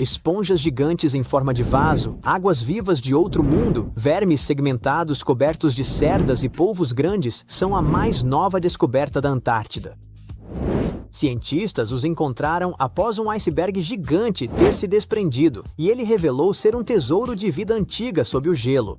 esponjas gigantes em forma de vaso, águas-vivas de outro mundo, vermes segmentados cobertos de cerdas e polvos grandes são a mais nova descoberta da Antártida. Cientistas os encontraram após um iceberg gigante ter se desprendido, e ele revelou ser um tesouro de vida antiga sob o gelo.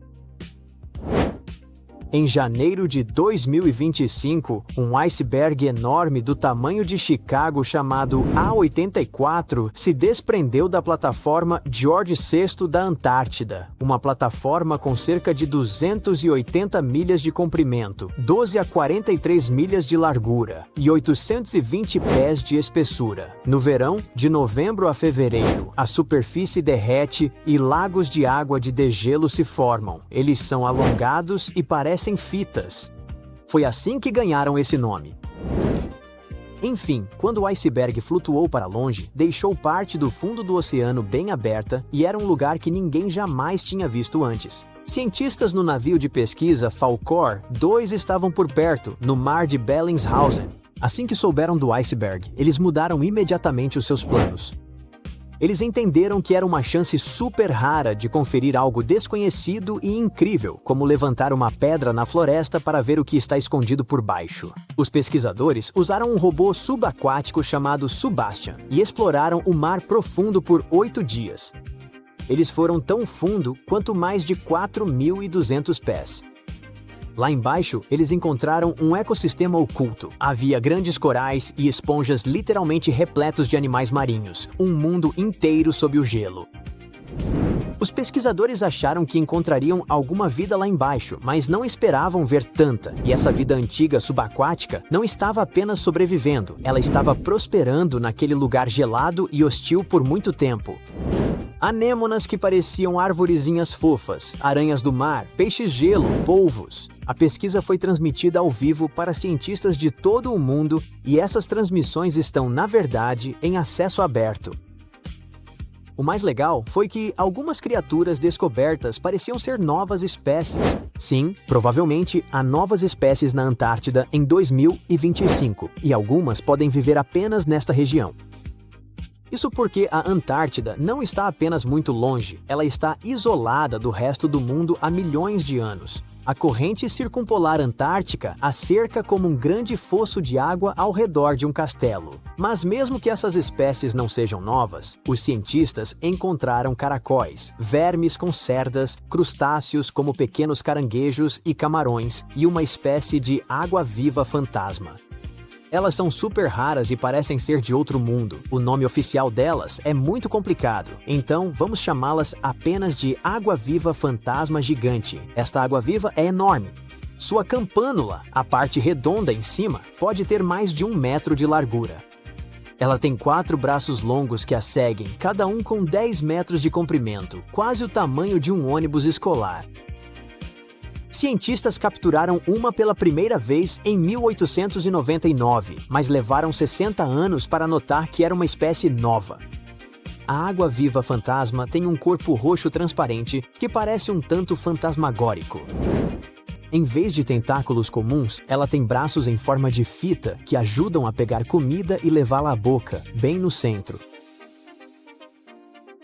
Em janeiro de 2025, um iceberg enorme do tamanho de Chicago chamado A84 se desprendeu da plataforma George VI da Antártida, uma plataforma com cerca de 280 milhas de comprimento, 12 a 43 milhas de largura e 820 pés de espessura. No verão, de novembro a fevereiro, a superfície derrete e lagos de água de degelo se formam. Eles são alongados e parecem fitas. Foi assim que ganharam esse nome. Enfim, quando o iceberg flutuou para longe, deixou parte do fundo do oceano bem aberta e era um lugar que ninguém jamais tinha visto antes. Cientistas no navio de pesquisa Falkor 2 estavam por perto, no mar de Bellingshausen. Assim que souberam do iceberg, eles mudaram imediatamente os seus planos. Eles entenderam que era uma chance super rara de conferir algo desconhecido e incrível, como levantar uma pedra na floresta para ver o que está escondido por baixo. Os pesquisadores usaram um robô subaquático chamado Subastian e exploraram o mar profundo por 8 dias. Eles foram tão fundo quanto mais de 4.200 pés. Lá embaixo, eles encontraram um ecossistema oculto. Havia grandes corais e esponjas literalmente repletos de animais marinhos, um mundo inteiro sob o gelo. Os pesquisadores acharam que encontrariam alguma vida lá embaixo, mas não esperavam ver tanta. E essa vida antiga subaquática não estava apenas sobrevivendo, ela estava prosperando naquele lugar gelado e hostil por muito tempo. Anêmonas que pareciam arvorezinhas fofas, aranhas do mar, peixes-gelo, polvos. A pesquisa foi transmitida ao vivo para cientistas de todo o mundo e essas transmissões estão, na verdade, em acesso aberto. O mais legal foi que algumas criaturas descobertas pareciam ser novas espécies. Sim, provavelmente há novas espécies na Antártida em 2025, e algumas podem viver apenas nesta região. Isso porque a Antártida não está apenas muito longe, ela está isolada do resto do mundo há milhões de anos. A corrente circumpolar antártica a cerca como um grande fosso de água ao redor de um castelo. Mas mesmo que essas espécies não sejam novas, os cientistas encontraram caracóis, vermes com cerdas, crustáceos como pequenos caranguejos e camarões, e uma espécie de água-viva fantasma. Elas são super raras e parecem ser de outro mundo. O nome oficial delas é muito complicado, então vamos chamá-las apenas de água-viva fantasma gigante. Esta água-viva é enorme. Sua campânula, a parte redonda em cima, pode ter mais de 1 metro de largura. Ela tem 4 braços longos que a seguem, cada um com 10 metros de comprimento, quase o tamanho de um ônibus escolar. Cientistas capturaram uma pela primeira vez em 1899, mas levaram 60 anos para notar que era uma espécie nova. A água-viva fantasma tem um corpo roxo transparente que parece um tanto fantasmagórico. Em vez de tentáculos comuns, ela tem braços em forma de fita que ajudam a pegar comida e levá-la à boca, bem no centro.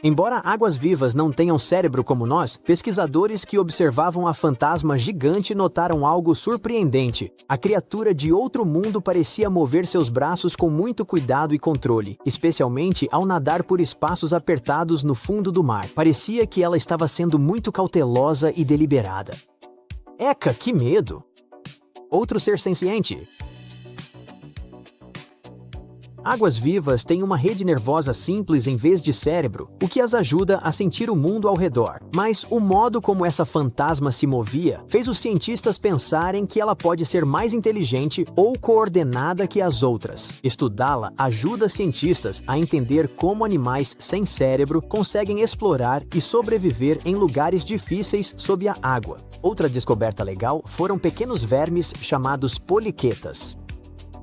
Embora águas-vivas não tenham cérebro como nós, pesquisadores que observavam a fantasma gigante notaram algo surpreendente. A criatura de outro mundo parecia mover seus braços com muito cuidado e controle, especialmente ao nadar por espaços apertados no fundo do mar. Parecia que ela estava sendo muito cautelosa e deliberada. Eca, que medo! Outro ser senciente. Águas-vivas têm uma rede nervosa simples em vez de cérebro, o que as ajuda a sentir o mundo ao redor. Mas o modo como essa fantasma se movia fez os cientistas pensarem que ela pode ser mais inteligente ou coordenada que as outras. Estudá-la ajuda cientistas a entender como animais sem cérebro conseguem explorar e sobreviver em lugares difíceis sob a água. Outra descoberta legal foram pequenos vermes chamados poliquetas.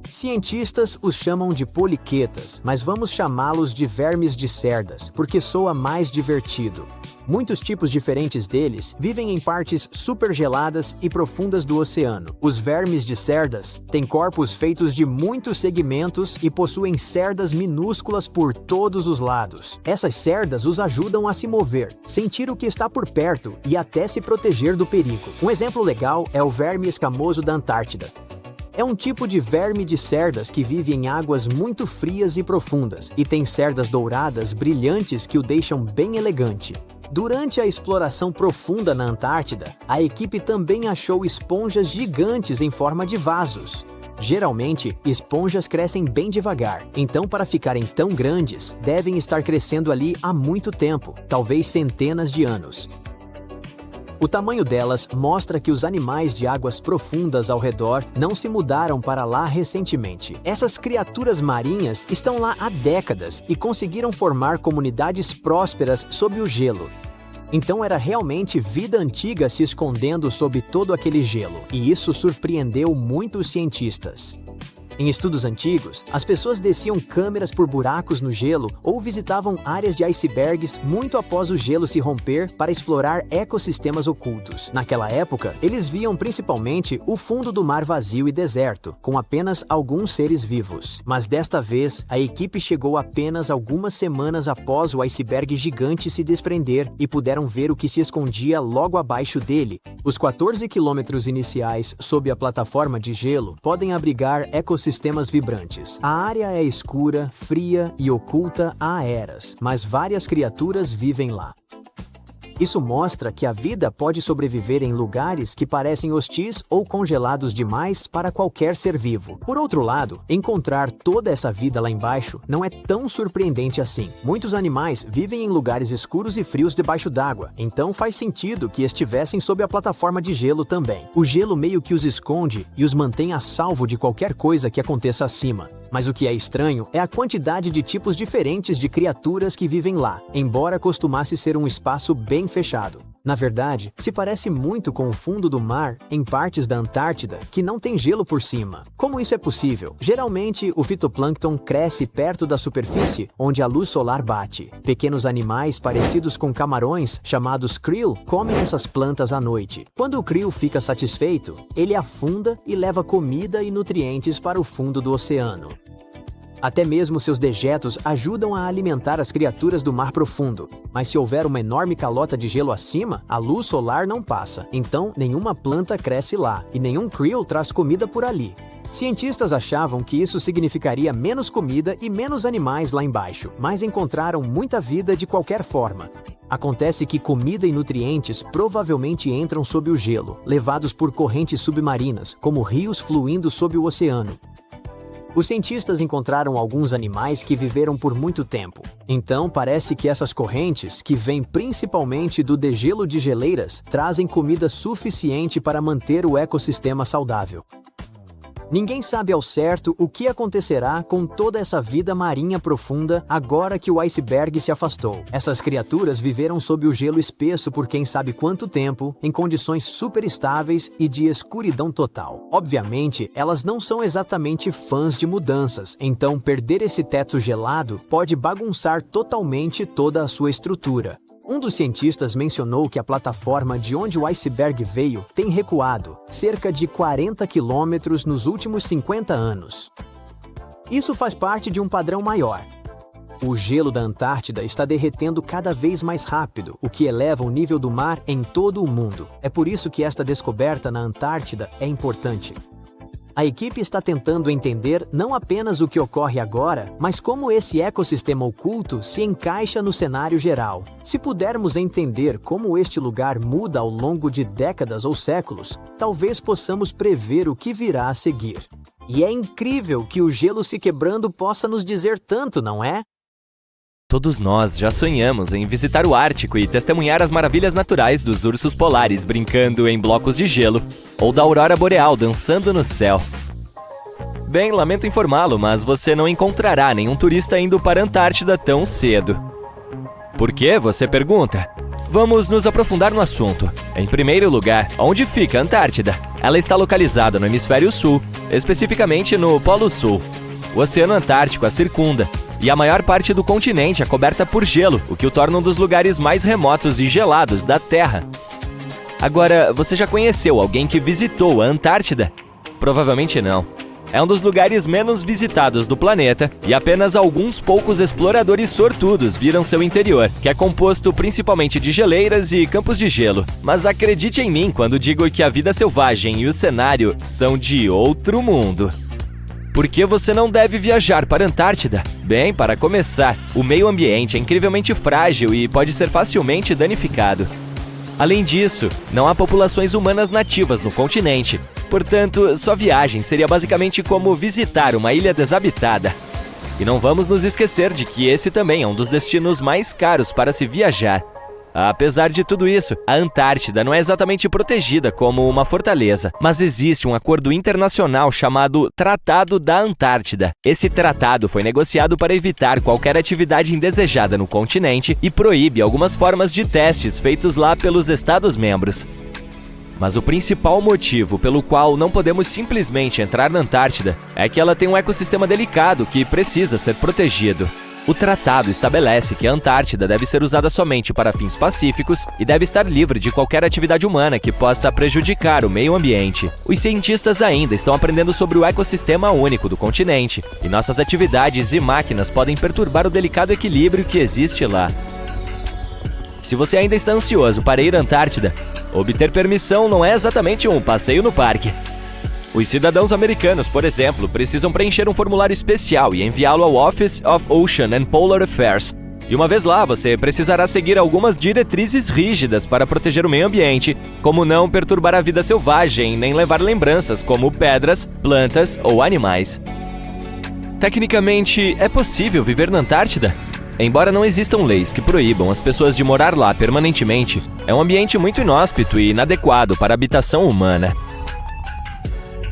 Cientistas os chamam de poliquetas, mas vamos chamá-los de vermes de cerdas, porque soa mais divertido. Muitos tipos diferentes deles vivem em partes supergeladas e profundas do oceano. Os vermes de cerdas têm corpos feitos de muitos segmentos e possuem cerdas minúsculas por todos os lados. Essas cerdas os ajudam a se mover, sentir o que está por perto e até se proteger do perigo. Um exemplo legal é o verme escamoso da Antártida. É um tipo de verme de cerdas que vive em águas muito frias e profundas e tem cerdas douradas brilhantes que o deixam bem elegante. Durante a exploração profunda na Antártida, a equipe também achou esponjas gigantes em forma de vasos. Geralmente, esponjas crescem bem devagar, então para ficarem tão grandes, devem estar crescendo ali há muito tempo, talvez centenas de anos. O tamanho delas mostra que os animais de águas profundas ao redor não se mudaram para lá recentemente. Essas criaturas marinhas estão lá há décadas e conseguiram formar comunidades prósperas sob o gelo. Então era realmente vida antiga se escondendo sob todo aquele gelo, e isso surpreendeu muitos cientistas. Em estudos antigos, as pessoas desciam câmeras por buracos no gelo ou visitavam áreas de icebergs muito após o gelo se romper para explorar ecossistemas ocultos. Naquela época, eles viam principalmente o fundo do mar vazio e deserto, com apenas alguns seres vivos. Mas desta vez, a equipe chegou apenas algumas semanas após o iceberg gigante se desprender e puderam ver o que se escondia logo abaixo dele. Os 14 quilômetros iniciais sob a plataforma de gelo podem abrigar ecossistemas vibrantes. A área é escura, fria e oculta há eras, mas várias criaturas vivem lá. Isso mostra que a vida pode sobreviver em lugares que parecem hostis ou congelados demais para qualquer ser vivo. Por outro lado, encontrar toda essa vida lá embaixo não é tão surpreendente assim. Muitos animais vivem em lugares escuros e frios debaixo d'água, então faz sentido que estivessem sob a plataforma de gelo também. O gelo meio que os esconde e os mantém a salvo de qualquer coisa que aconteça acima. Mas o que é estranho é a quantidade de tipos diferentes de criaturas que vivem lá, embora costumasse ser um espaço bem fechado. Na verdade, se parece muito com o fundo do mar em partes da Antártida que não tem gelo por cima. Como isso é possível? Geralmente, o fitoplâncton cresce perto da superfície, onde a luz solar bate. Pequenos animais parecidos com camarões, chamados krill, comem essas plantas à noite. Quando o krill fica satisfeito, ele afunda e leva comida e nutrientes para o fundo do oceano. Até mesmo seus dejetos ajudam a alimentar as criaturas do mar profundo. Mas se houver uma enorme calota de gelo acima, a luz solar não passa. Então, nenhuma planta cresce lá e nenhum krill traz comida por ali. Cientistas achavam que isso significaria menos comida e menos animais lá embaixo, mas encontraram muita vida de qualquer forma. Acontece que comida e nutrientes provavelmente entram sob o gelo, levados por correntes submarinas, como rios fluindo sob o oceano. Os cientistas encontraram alguns animais que viveram por muito tempo. Então, parece que essas correntes, que vêm principalmente do degelo de geleiras, trazem comida suficiente para manter o ecossistema saudável. Ninguém sabe ao certo o que acontecerá com toda essa vida marinha profunda agora que o iceberg se afastou. Essas criaturas viveram sob o gelo espesso por quem sabe quanto tempo, em condições super estáveis e de escuridão total. Obviamente, elas não são exatamente fãs de mudanças, então perder esse teto gelado pode bagunçar totalmente toda a sua estrutura. Um dos cientistas mencionou que a plataforma de onde o iceberg veio tem recuado cerca de 40 quilômetros nos últimos 50 anos. Isso faz parte de um padrão maior. O gelo da Antártida está derretendo cada vez mais rápido, o que eleva o nível do mar em todo o mundo. É por isso que esta descoberta na Antártida é importante. A equipe está tentando entender não apenas o que ocorre agora, mas como esse ecossistema oculto se encaixa no cenário geral. Se pudermos entender como este lugar muda ao longo de décadas ou séculos, talvez possamos prever o que virá a seguir. E é incrível que o gelo se quebrando possa nos dizer tanto, não é? Todos nós já sonhamos em visitar o Ártico e testemunhar as maravilhas naturais dos ursos polares brincando em blocos de gelo, ou da aurora boreal dançando no céu. Bem, lamento informá-lo, mas você não encontrará nenhum turista indo para a Antártida tão cedo. Por quê, você pergunta? Vamos nos aprofundar no assunto. Em primeiro lugar, onde fica a Antártida? Ela está localizada no hemisfério sul, especificamente no Polo Sul. O Oceano Antártico a circunda, e a maior parte do continente é coberta por gelo, o que o torna um dos lugares mais remotos e gelados da Terra. Agora, você já conheceu alguém que visitou a Antártida? Provavelmente não. É um dos lugares menos visitados do planeta e apenas alguns poucos exploradores sortudos viram seu interior, que é composto principalmente de geleiras e campos de gelo. Mas acredite em mim quando digo que a vida selvagem e o cenário são de outro mundo. Por que você não deve viajar para a Antártida? Bem, para começar, o meio ambiente é incrivelmente frágil e pode ser facilmente danificado. Além disso, não há populações humanas nativas no continente. Portanto, sua viagem seria basicamente como visitar uma ilha desabitada. E não vamos nos esquecer de que esse também é um dos destinos mais caros para se viajar. Apesar de tudo isso, a Antártida não é exatamente protegida como uma fortaleza, mas existe um acordo internacional chamado Tratado da Antártida. Esse tratado foi negociado para evitar qualquer atividade indesejada no continente e proíbe algumas formas de testes feitos lá pelos Estados-membros. Mas o principal motivo pelo qual não podemos simplesmente entrar na Antártida é que ela tem um ecossistema delicado que precisa ser protegido. O tratado estabelece que a Antártida deve ser usada somente para fins pacíficos e deve estar livre de qualquer atividade humana que possa prejudicar o meio ambiente. Os cientistas ainda estão aprendendo sobre o ecossistema único do continente, e nossas atividades e máquinas podem perturbar o delicado equilíbrio que existe lá. Se você ainda está ansioso para ir à Antártida, obter permissão não é exatamente um passeio no parque. Os cidadãos americanos, por exemplo, precisam preencher um formulário especial e enviá-lo ao Office of Ocean and Polar Affairs. E uma vez lá, você precisará seguir algumas diretrizes rígidas para proteger o meio ambiente, como não perturbar a vida selvagem, nem levar lembranças como pedras, plantas ou animais. Tecnicamente, é possível viver na Antártida? Embora não existam leis que proíbam as pessoas de morar lá permanentemente, é um ambiente muito inóspito e inadequado para a habitação humana.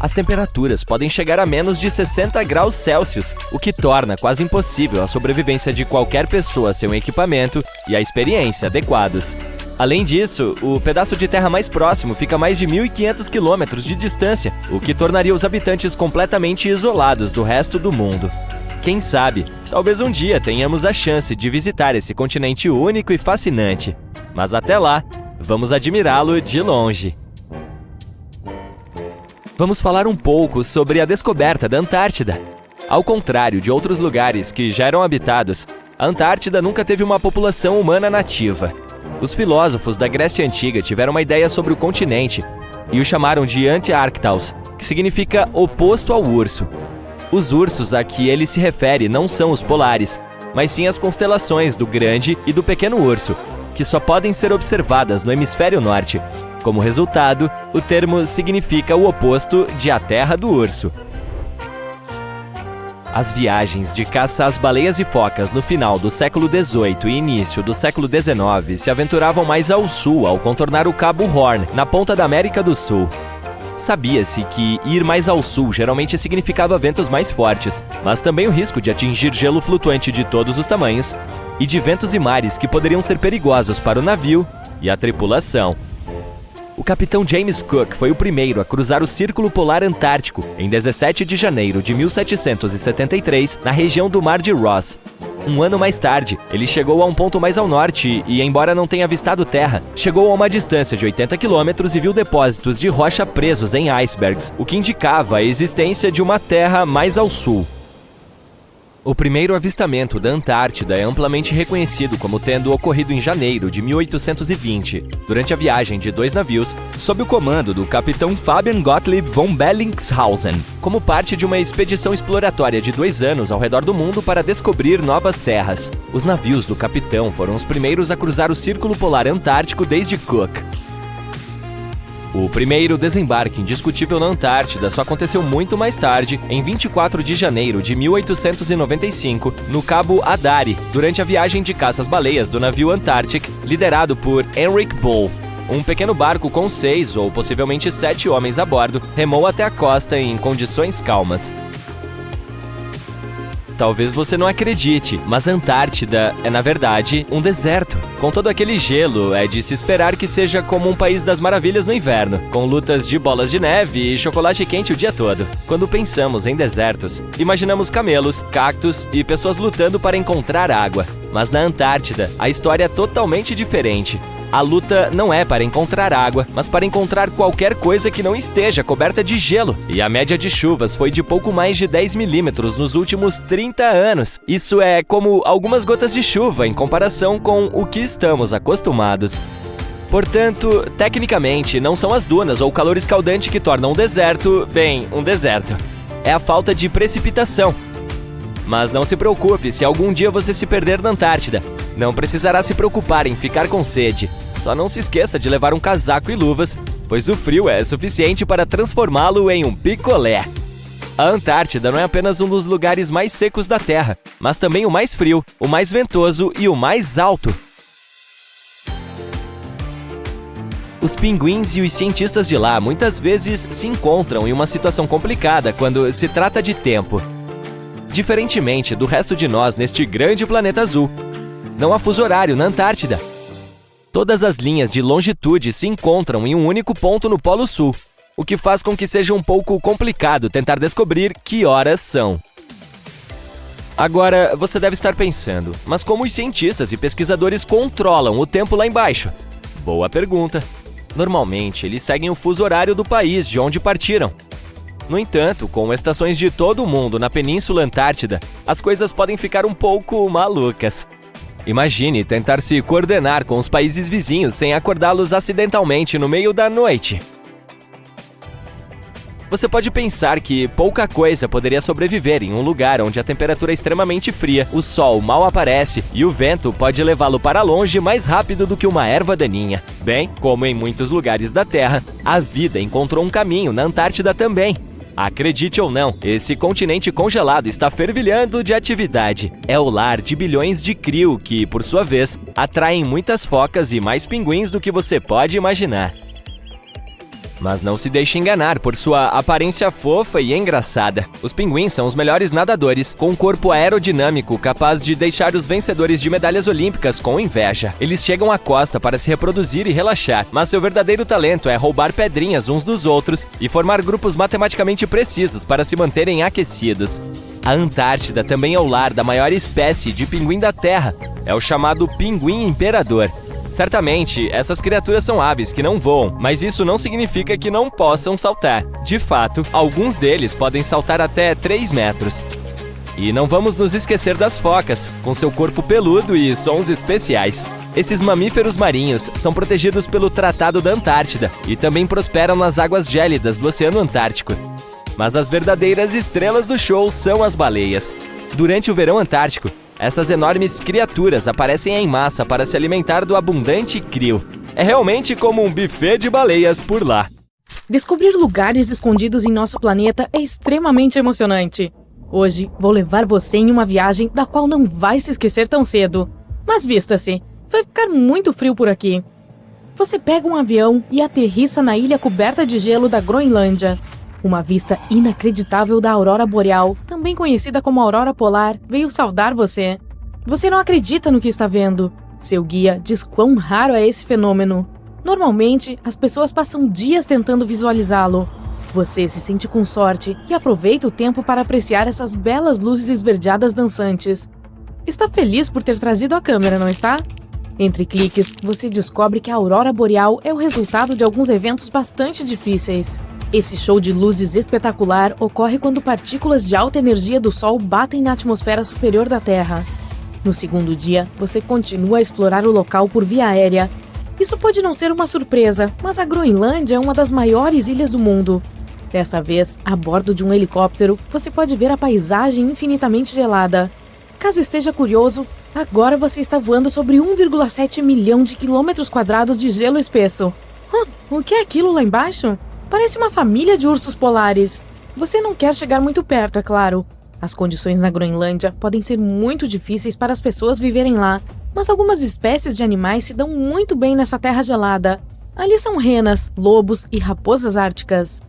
As temperaturas podem chegar a menos de 60 graus Celsius, o que torna quase impossível a sobrevivência de qualquer pessoa sem um equipamento e a experiência adequados. Além disso, o pedaço de terra mais próximo fica a mais de 1.500 quilômetros de distância, o que tornaria os habitantes completamente isolados do resto do mundo. Quem sabe, talvez um dia tenhamos a chance de visitar esse continente único e fascinante. Mas até lá, vamos admirá-lo de longe. Vamos falar um pouco sobre a descoberta da Antártida. Ao contrário de outros lugares que já eram habitados, a Antártida nunca teve uma população humana nativa. Os filósofos da Grécia Antiga tiveram uma ideia sobre o continente e o chamaram de Antiarctos, que significa oposto ao urso. Os ursos a que ele se refere não são os polares, mas sim as constelações do Grande e do Pequeno Urso, que só podem ser observadas no hemisfério norte. Como resultado, o termo significa o oposto de a terra do urso. As viagens de caça às baleias e focas no final do século XVIII e início do século XIX se aventuravam mais ao sul ao contornar o Cabo Horn, na ponta da América do Sul. Sabia-se que ir mais ao sul geralmente significava ventos mais fortes, mas também o risco de atingir gelo flutuante de todos os tamanhos e de ventos e mares que poderiam ser perigosos para o navio e a tripulação. O capitão James Cook foi o primeiro a cruzar o Círculo Polar Antártico em 17 de janeiro de 1773, na região do Mar de Ross. Um ano mais tarde, ele chegou a um ponto mais ao norte e, embora não tenha avistado terra, chegou a uma distância de 80 quilômetros e viu depósitos de rocha presos em icebergs, o que indicava a existência de uma terra mais ao sul. O primeiro avistamento da Antártida é amplamente reconhecido como tendo ocorrido em janeiro de 1820, durante a viagem de 2 navios, sob o comando do capitão Fabian Gottlieb von Bellingshausen, como parte de uma expedição exploratória de 2 anos ao redor do mundo para descobrir novas terras. Os navios do capitão foram os primeiros a cruzar o Círculo Polar Antártico desde Cook. O primeiro desembarque indiscutível na Antártida só aconteceu muito mais tarde, em 24 de janeiro de 1895, no Cabo Adare, durante a viagem de caça às baleias do navio Antarctic, liderado por Henrik Bull. Um pequeno barco com 6 ou possivelmente 7 homens a bordo remou até a costa em condições calmas. Talvez você não acredite, mas a Antártida é, na verdade, um deserto. Com todo aquele gelo, é de se esperar que seja como um país das maravilhas no inverno, com lutas de bolas de neve e chocolate quente o dia todo. Quando pensamos em desertos, imaginamos camelos, cactos e pessoas lutando para encontrar água. Mas na Antártida, a história é totalmente diferente. A luta não é para encontrar água, mas para encontrar qualquer coisa que não esteja coberta de gelo. E a média de chuvas foi de pouco mais de 10 milímetros nos últimos 30 anos. Isso é como algumas gotas de chuva em comparação com o que estamos acostumados. Portanto, tecnicamente, não são as dunas ou o calor escaldante que tornam um deserto, bem, um deserto. É a falta de precipitação. Mas não se preocupe se algum dia você se perder na Antártida. Não precisará se preocupar em ficar com sede. Só não se esqueça de levar um casaco e luvas, pois o frio é suficiente para transformá-lo em um picolé. A Antártida não é apenas um dos lugares mais secos da Terra, mas também o mais frio, o mais ventoso e o mais alto. Os pinguins e os cientistas de lá muitas vezes se encontram em uma situação complicada quando se trata de tempo. Diferentemente do resto de nós neste grande planeta azul, não há fuso horário na Antártida. Todas as linhas de longitude se encontram em um único ponto no Polo Sul, o que faz com que seja um pouco complicado tentar descobrir que horas são. Agora, você deve estar pensando, mas como os cientistas e pesquisadores controlam o tempo lá embaixo? Boa pergunta. Normalmente, eles seguem o fuso horário do país de onde partiram. No entanto, com estações de todo o mundo na Península Antártida, as coisas podem ficar um pouco malucas. Imagine tentar se coordenar com os países vizinhos sem acordá-los acidentalmente no meio da noite. Você pode pensar que pouca coisa poderia sobreviver em um lugar onde a temperatura é extremamente fria, o sol mal aparece e o vento pode levá-lo para longe mais rápido do que uma erva daninha. Bem, como em muitos lugares da Terra, a vida encontrou um caminho na Antártida também. Acredite ou não, esse continente congelado está fervilhando de atividade. É o lar de bilhões de krill que, por sua vez, atraem muitas focas e mais pinguins do que você pode imaginar. Mas não se deixe enganar por sua aparência fofa e engraçada. Os pinguins são os melhores nadadores, com um corpo aerodinâmico capaz de deixar os vencedores de medalhas olímpicas com inveja. Eles chegam à costa para se reproduzir e relaxar, mas seu verdadeiro talento é roubar pedrinhas uns dos outros e formar grupos matematicamente precisos para se manterem aquecidos. A Antártida também é o lar da maior espécie de pinguim da Terra. É o chamado pinguim imperador. Certamente, essas criaturas são aves que não voam, mas isso não significa que não possam saltar. De fato, alguns deles podem saltar até 3 metros. E não vamos nos esquecer das focas, com seu corpo peludo e sons especiais. Esses mamíferos marinhos são protegidos pelo Tratado da Antártida e também prosperam nas águas gélidas do Oceano Antártico. Mas as verdadeiras estrelas do show são as baleias. Durante o verão antártico, essas enormes criaturas aparecem em massa para se alimentar do abundante krill. É realmente como um buffet de baleias por lá. Descobrir lugares escondidos em nosso planeta é extremamente emocionante. Hoje, vou levar você em uma viagem da qual não vai se esquecer tão cedo. Mas vista-se, vai ficar muito frio por aqui. Você pega um avião e aterrissa na ilha coberta de gelo da Groenlândia. Uma vista inacreditável da aurora boreal, também conhecida como aurora polar, veio saudar você. Você não acredita no que está vendo. Seu guia diz quão raro é esse fenômeno. Normalmente, as pessoas passam dias tentando visualizá-lo. Você se sente com sorte e aproveita o tempo para apreciar essas belas luzes esverdeadas dançantes. Está feliz por ter trazido a câmera, não está? Entre cliques, você descobre que a aurora boreal é o resultado de alguns eventos bastante difíceis. Esse show de luzes espetacular ocorre quando partículas de alta energia do Sol batem na atmosfera superior da Terra. No segundo dia, você continua a explorar o local por via aérea. Isso pode não ser uma surpresa, mas a Groenlândia é uma das maiores ilhas do mundo. Desta vez, a bordo de um helicóptero, você pode ver a paisagem infinitamente gelada. Caso esteja curioso, agora você está voando sobre 1,7 milhão de quilômetros quadrados de gelo espesso. O que é aquilo lá embaixo? Parece uma família de ursos polares. Você não quer chegar muito perto, é claro. As condições na Groenlândia podem ser muito difíceis para as pessoas viverem lá, mas algumas espécies de animais se dão muito bem nessa terra gelada. Ali são renas, lobos e raposas árticas.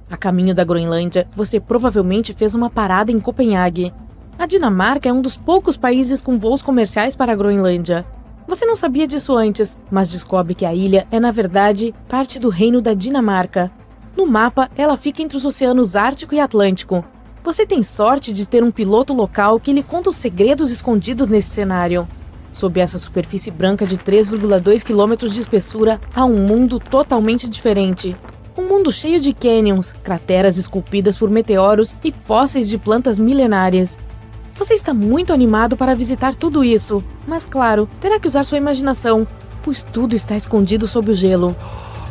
A caminho da Groenlândia, você provavelmente fez uma parada em Copenhague. A Dinamarca é um dos poucos países com voos comerciais para a Groenlândia. Você não sabia disso antes, mas descobre que a ilha é, na verdade, parte do Reino da Dinamarca. No mapa, ela fica entre os oceanos Ártico e Atlântico. Você tem sorte de ter um piloto local que lhe conta os segredos escondidos nesse cenário. Sob essa superfície branca de 3,2 km de espessura, há um mundo totalmente diferente. Um mundo cheio de canyons, crateras esculpidas por meteoros e fósseis de plantas milenárias. Você está muito animado para visitar tudo isso, mas claro, terá que usar sua imaginação, pois tudo está escondido sob o gelo.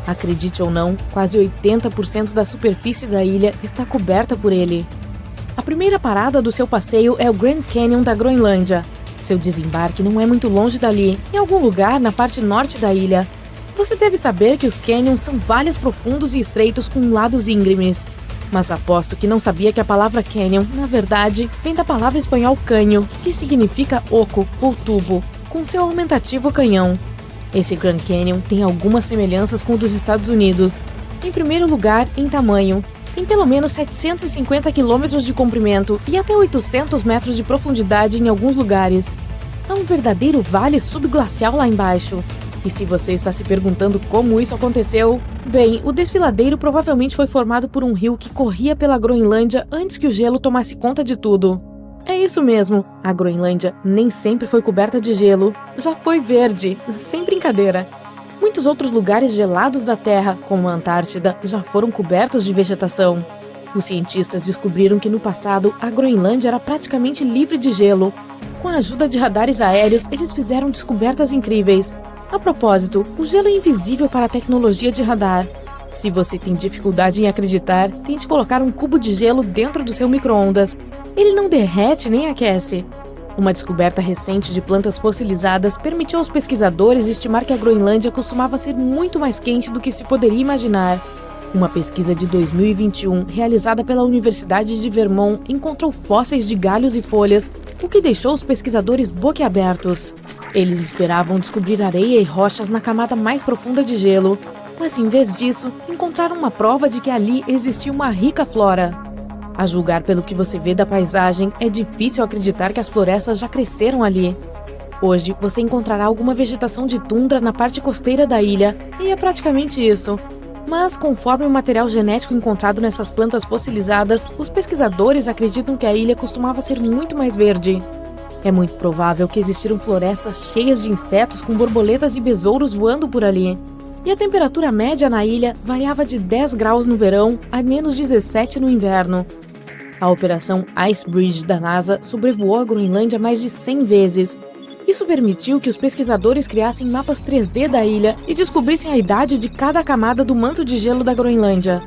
Acredite ou não, quase 80% da superfície da ilha está coberta por ele. A primeira parada do seu passeio é o Grand Canyon da Groenlândia. Seu desembarque não é muito longe dali, em algum lugar na parte norte da ilha. Você deve saber que os canyons são vales profundos e estreitos com lados íngremes. Mas aposto que não sabia que a palavra canyon, na verdade, vem da palavra espanhol canho, que significa oco ou tubo, com seu aumentativo canhão. Esse Grand Canyon tem algumas semelhanças com o dos Estados Unidos. Em primeiro lugar, em tamanho. Tem pelo menos 750 quilômetros de comprimento e até 800 metros de profundidade em alguns lugares. Há um verdadeiro vale subglacial lá embaixo. E se você está se perguntando como isso aconteceu, bem, o desfiladeiro provavelmente foi formado por um rio que corria pela Groenlândia antes que o gelo tomasse conta de tudo. É isso mesmo, a Groenlândia nem sempre foi coberta de gelo, já foi verde, sem brincadeira. Muitos outros lugares gelados da Terra, como a Antártida, já foram cobertos de vegetação. Os cientistas descobriram que no passado a Groenlândia era praticamente livre de gelo. Com a ajuda de radares aéreos, eles fizeram descobertas incríveis. A propósito, o gelo é invisível para a tecnologia de radar. Se você tem dificuldade em acreditar, tente colocar um cubo de gelo dentro do seu micro-ondas. Ele não derrete nem aquece. Uma descoberta recente de plantas fossilizadas permitiu aos pesquisadores estimar que a Groenlândia costumava ser muito mais quente do que se poderia imaginar. Uma pesquisa de 2021, realizada pela Universidade de Vermont, encontrou fósseis de galhos e folhas, o que deixou os pesquisadores boquiabertos. Eles esperavam descobrir areia e rochas na camada mais profunda de gelo, mas em vez disso, encontraram uma prova de que ali existia uma rica flora. A julgar pelo que você vê da paisagem, é difícil acreditar que as florestas já cresceram ali. Hoje, você encontrará alguma vegetação de tundra na parte costeira da ilha, e é praticamente isso. Mas, conforme o material genético encontrado nessas plantas fossilizadas, os pesquisadores acreditam que a ilha costumava ser muito mais verde. É muito provável que existiram florestas cheias de insetos com borboletas e besouros voando por ali. E a temperatura média na ilha variava de 10 graus no verão a menos 17 no inverno. A operação Ice Bridge da NASA sobrevoou a Groenlândia mais de 100 vezes. Isso permitiu que os pesquisadores criassem mapas 3D da ilha e descobrissem a idade de cada camada do manto de gelo da Groenlândia.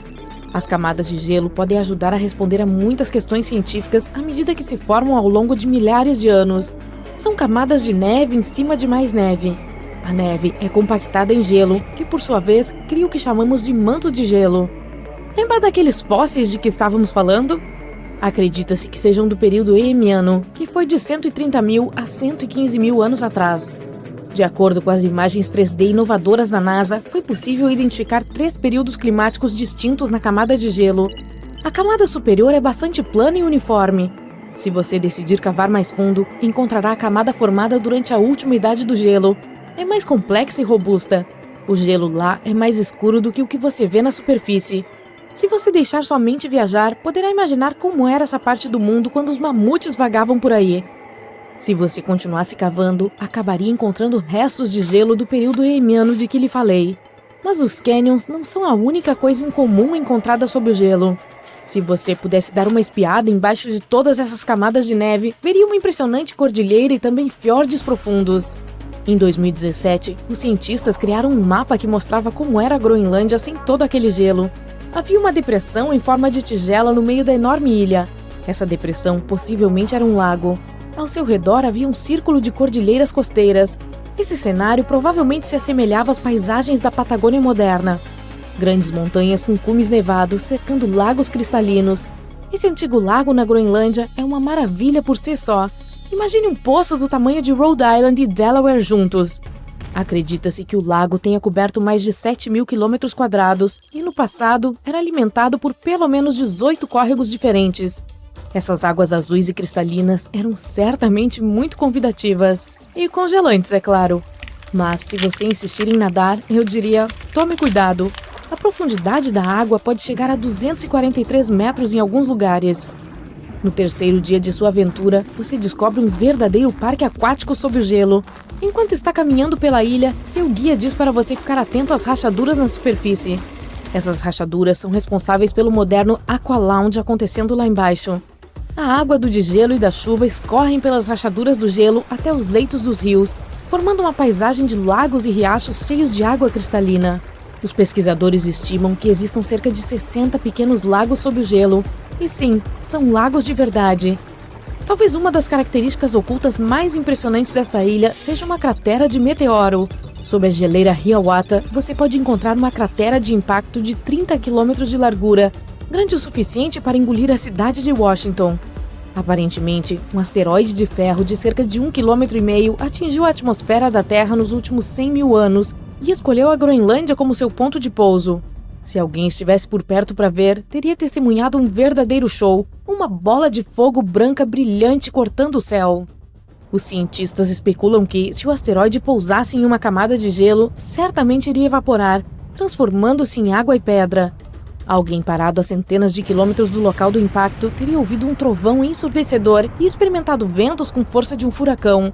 As camadas de gelo podem ajudar a responder a muitas questões científicas à medida que se formam ao longo de milhares de anos. São camadas de neve em cima de mais neve. A neve é compactada em gelo, que por sua vez cria o que chamamos de manto de gelo. Lembra daqueles fósseis de que estávamos falando? Acredita-se que sejam do período Eemiano, que foi de 130 mil a 115 mil anos atrás. De acordo com as imagens 3D inovadoras da NASA, foi possível identificar 3 períodos climáticos distintos na camada de gelo. A camada superior é bastante plana e uniforme. Se você decidir cavar mais fundo, encontrará a camada formada durante a última idade do gelo. É mais complexa e robusta. O gelo lá é mais escuro do que o que você vê na superfície. Se você deixar sua mente viajar, poderá imaginar como era essa parte do mundo quando os mamutes vagavam por aí. Se você continuasse cavando, acabaria encontrando restos de gelo do período Eemiano de que lhe falei. Mas os canyons não são a única coisa incomum encontrada sob o gelo. Se você pudesse dar uma espiada embaixo de todas essas camadas de neve, veria uma impressionante cordilheira e também fiordes profundos. Em 2017, os cientistas criaram um mapa que mostrava como era a Groenlândia sem todo aquele gelo. Havia uma depressão em forma de tigela no meio da enorme ilha. Essa depressão possivelmente era um lago. Ao seu redor havia um círculo de cordilheiras costeiras. Esse cenário provavelmente se assemelhava às paisagens da Patagônia moderna. Grandes montanhas com cumes nevados cercando lagos cristalinos. Esse antigo lago na Groenlândia é uma maravilha por si só. Imagine um poço do tamanho de Rhode Island e Delaware juntos. Acredita-se que o lago tenha coberto mais de 7.000 km² e no passado era alimentado por pelo menos 18 córregos diferentes. Essas águas azuis e cristalinas eram certamente muito convidativas. E congelantes, é claro. Mas se você insistir em nadar, eu diria, tome cuidado. A profundidade da água pode chegar a 243 metros em alguns lugares. No terceiro dia de sua aventura, você descobre um verdadeiro parque aquático sob o gelo. Enquanto está caminhando pela ilha, seu guia diz para você ficar atento às rachaduras na superfície. Essas rachaduras são responsáveis pelo moderno Aqua Lounge acontecendo lá embaixo. A água do degelo e da chuva escorrem pelas rachaduras do gelo até os leitos dos rios, formando uma paisagem de lagos e riachos cheios de água cristalina. Os pesquisadores estimam que existam cerca de 60 pequenos lagos sob o gelo. E sim, são lagos de verdade. Talvez uma das características ocultas mais impressionantes desta ilha seja uma cratera de meteoro. Sob a geleira Hiawatha, você pode encontrar uma cratera de impacto de 30 km de largura, grande o suficiente para engolir a cidade de Washington. Aparentemente, um asteroide de ferro de cerca de 1,5 km atingiu a atmosfera da Terra nos últimos 100 mil anos e escolheu a Groenlândia como seu ponto de pouso. Se alguém estivesse por perto para ver, teria testemunhado um verdadeiro show, uma bola de fogo branca brilhante cortando o céu. Os cientistas especulam que, se o asteroide pousasse em uma camada de gelo, certamente iria evaporar, transformando-se em água e pedra. Alguém parado a centenas de quilômetros do local do impacto teria ouvido um trovão ensurdecedor e experimentado ventos com força de um furacão.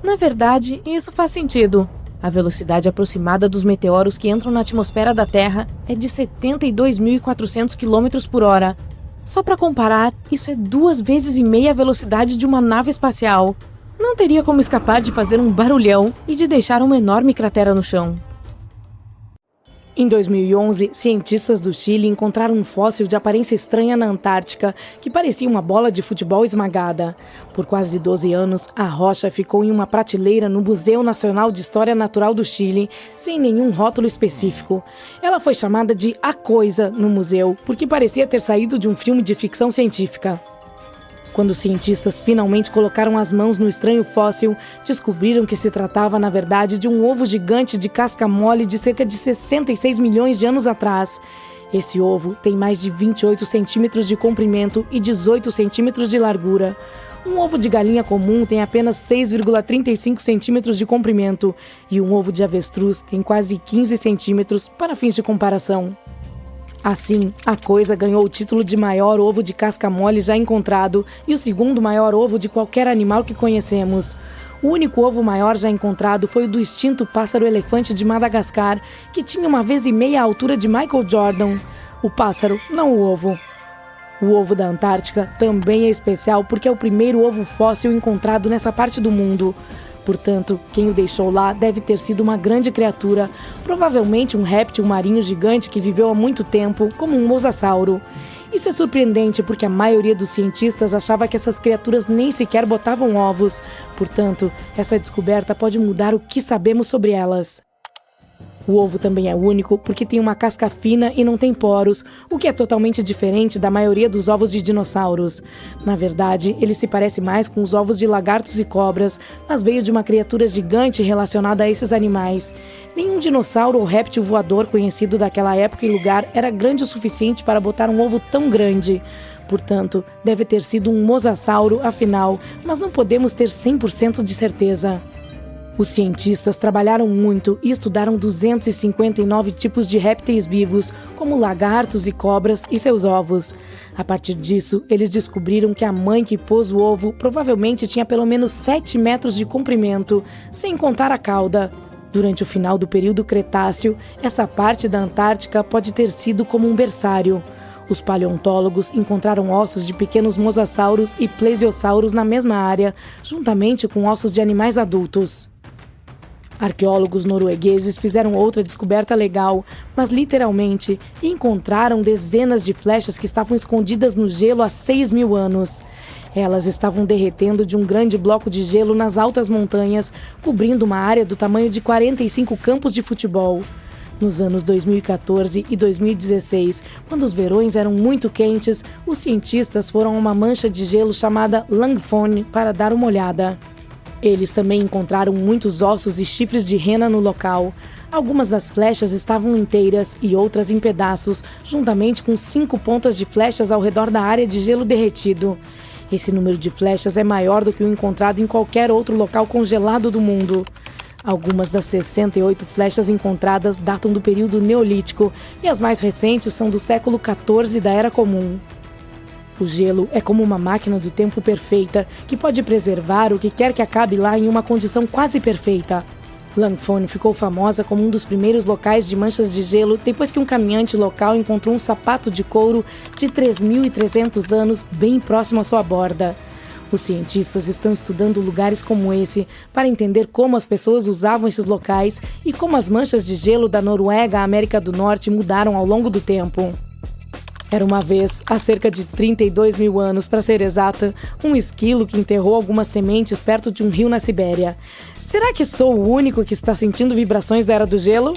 Na verdade, isso faz sentido. A velocidade aproximada dos meteoros que entram na atmosfera da Terra é de 72.400 km por hora. Só para comparar, isso é 2,5 vezes a velocidade de uma nave espacial. Não teria como escapar de fazer um barulhão e de deixar uma enorme cratera no chão. Em 2011, cientistas do Chile encontraram um fóssil de aparência estranha na Antártica, que parecia uma bola de futebol esmagada. Por quase 12 anos, a rocha ficou em uma prateleira no Museu Nacional de História Natural do Chile, sem nenhum rótulo específico. Ela foi chamada de A Coisa no museu, porque parecia ter saído de um filme de ficção científica. Quando os cientistas finalmente colocaram as mãos no estranho fóssil, descobriram que se tratava, na verdade, de um ovo gigante de casca mole de cerca de 66 milhões de anos atrás. Esse ovo tem mais de 28 centímetros de comprimento e 18 centímetros de largura. Um ovo de galinha comum tem apenas 6,35 centímetros de comprimento e um ovo de avestruz tem quase 15 centímetros para fins de comparação. Assim, a Coisa ganhou o título de maior ovo de casca mole já encontrado e o segundo maior ovo de qualquer animal que conhecemos. O único ovo maior já encontrado foi o do extinto pássaro-elefante de Madagascar, que tinha 1,5 vezes a altura de Michael Jordan. O pássaro, não o ovo. O ovo da Antártica também é especial porque é o primeiro ovo fóssil encontrado nessa parte do mundo. Portanto, quem o deixou lá deve ter sido uma grande criatura, provavelmente um réptil marinho gigante que viveu há muito tempo, como um mosasauro. Isso é surpreendente porque a maioria dos cientistas achava que essas criaturas nem sequer botavam ovos. Portanto, essa descoberta pode mudar o que sabemos sobre elas. O ovo também é único porque tem uma casca fina e não tem poros, o que é totalmente diferente da maioria dos ovos de dinossauros. Na verdade, ele se parece mais com os ovos de lagartos e cobras, mas veio de uma criatura gigante relacionada a esses animais. Nenhum dinossauro ou réptil voador conhecido daquela época e lugar era grande o suficiente para botar um ovo tão grande. Portanto, deve ter sido um mosasauro, afinal, mas não podemos ter 100% de certeza. Os cientistas trabalharam muito e estudaram 259 tipos de répteis vivos, como lagartos e cobras e seus ovos. A partir disso, eles descobriram que a mãe que pôs o ovo provavelmente tinha pelo menos 7 metros de comprimento, sem contar a cauda. Durante o final do período Cretáceo, essa parte da Antártica pode ter sido como um berçário. Os paleontólogos encontraram ossos de pequenos mosassauros e plesiosauros na mesma área, juntamente com ossos de animais adultos. Arqueólogos noruegueses fizeram outra descoberta legal, mas literalmente encontraram dezenas de flechas que estavam escondidas no gelo há 6.000 anos. Elas estavam derretendo de um grande bloco de gelo nas altas montanhas, cobrindo uma área do tamanho de 45 campos de futebol. Nos anos 2014 e 2016, quando os verões eram muito quentes, os cientistas foram a uma mancha de gelo chamada Langfone para dar uma olhada. Eles também encontraram muitos ossos e chifres de rena no local. Algumas das flechas estavam inteiras e outras em pedaços, juntamente com 5 pontas de flechas ao redor da área de gelo derretido. Esse número de flechas é maior do que o encontrado em qualquer outro local congelado do mundo. Algumas das 68 flechas encontradas datam do período Neolítico e as mais recentes são do século XIV da Era Comum. O gelo é como uma máquina do tempo perfeita que pode preservar o que quer que acabe lá em uma condição quase perfeita. Langfone ficou famosa como um dos primeiros locais de manchas de gelo depois que um caminhante local encontrou um sapato de couro de 3.300 anos bem próximo à sua borda. Os cientistas estão estudando lugares como esse para entender como as pessoas usavam esses locais e como as manchas de gelo da Noruega à América do Norte mudaram ao longo do tempo. Era uma vez, há cerca de 32 mil anos, para ser exata, um esquilo que enterrou algumas sementes perto de um rio na Sibéria. Será que sou o único que está sentindo vibrações da Era do Gelo?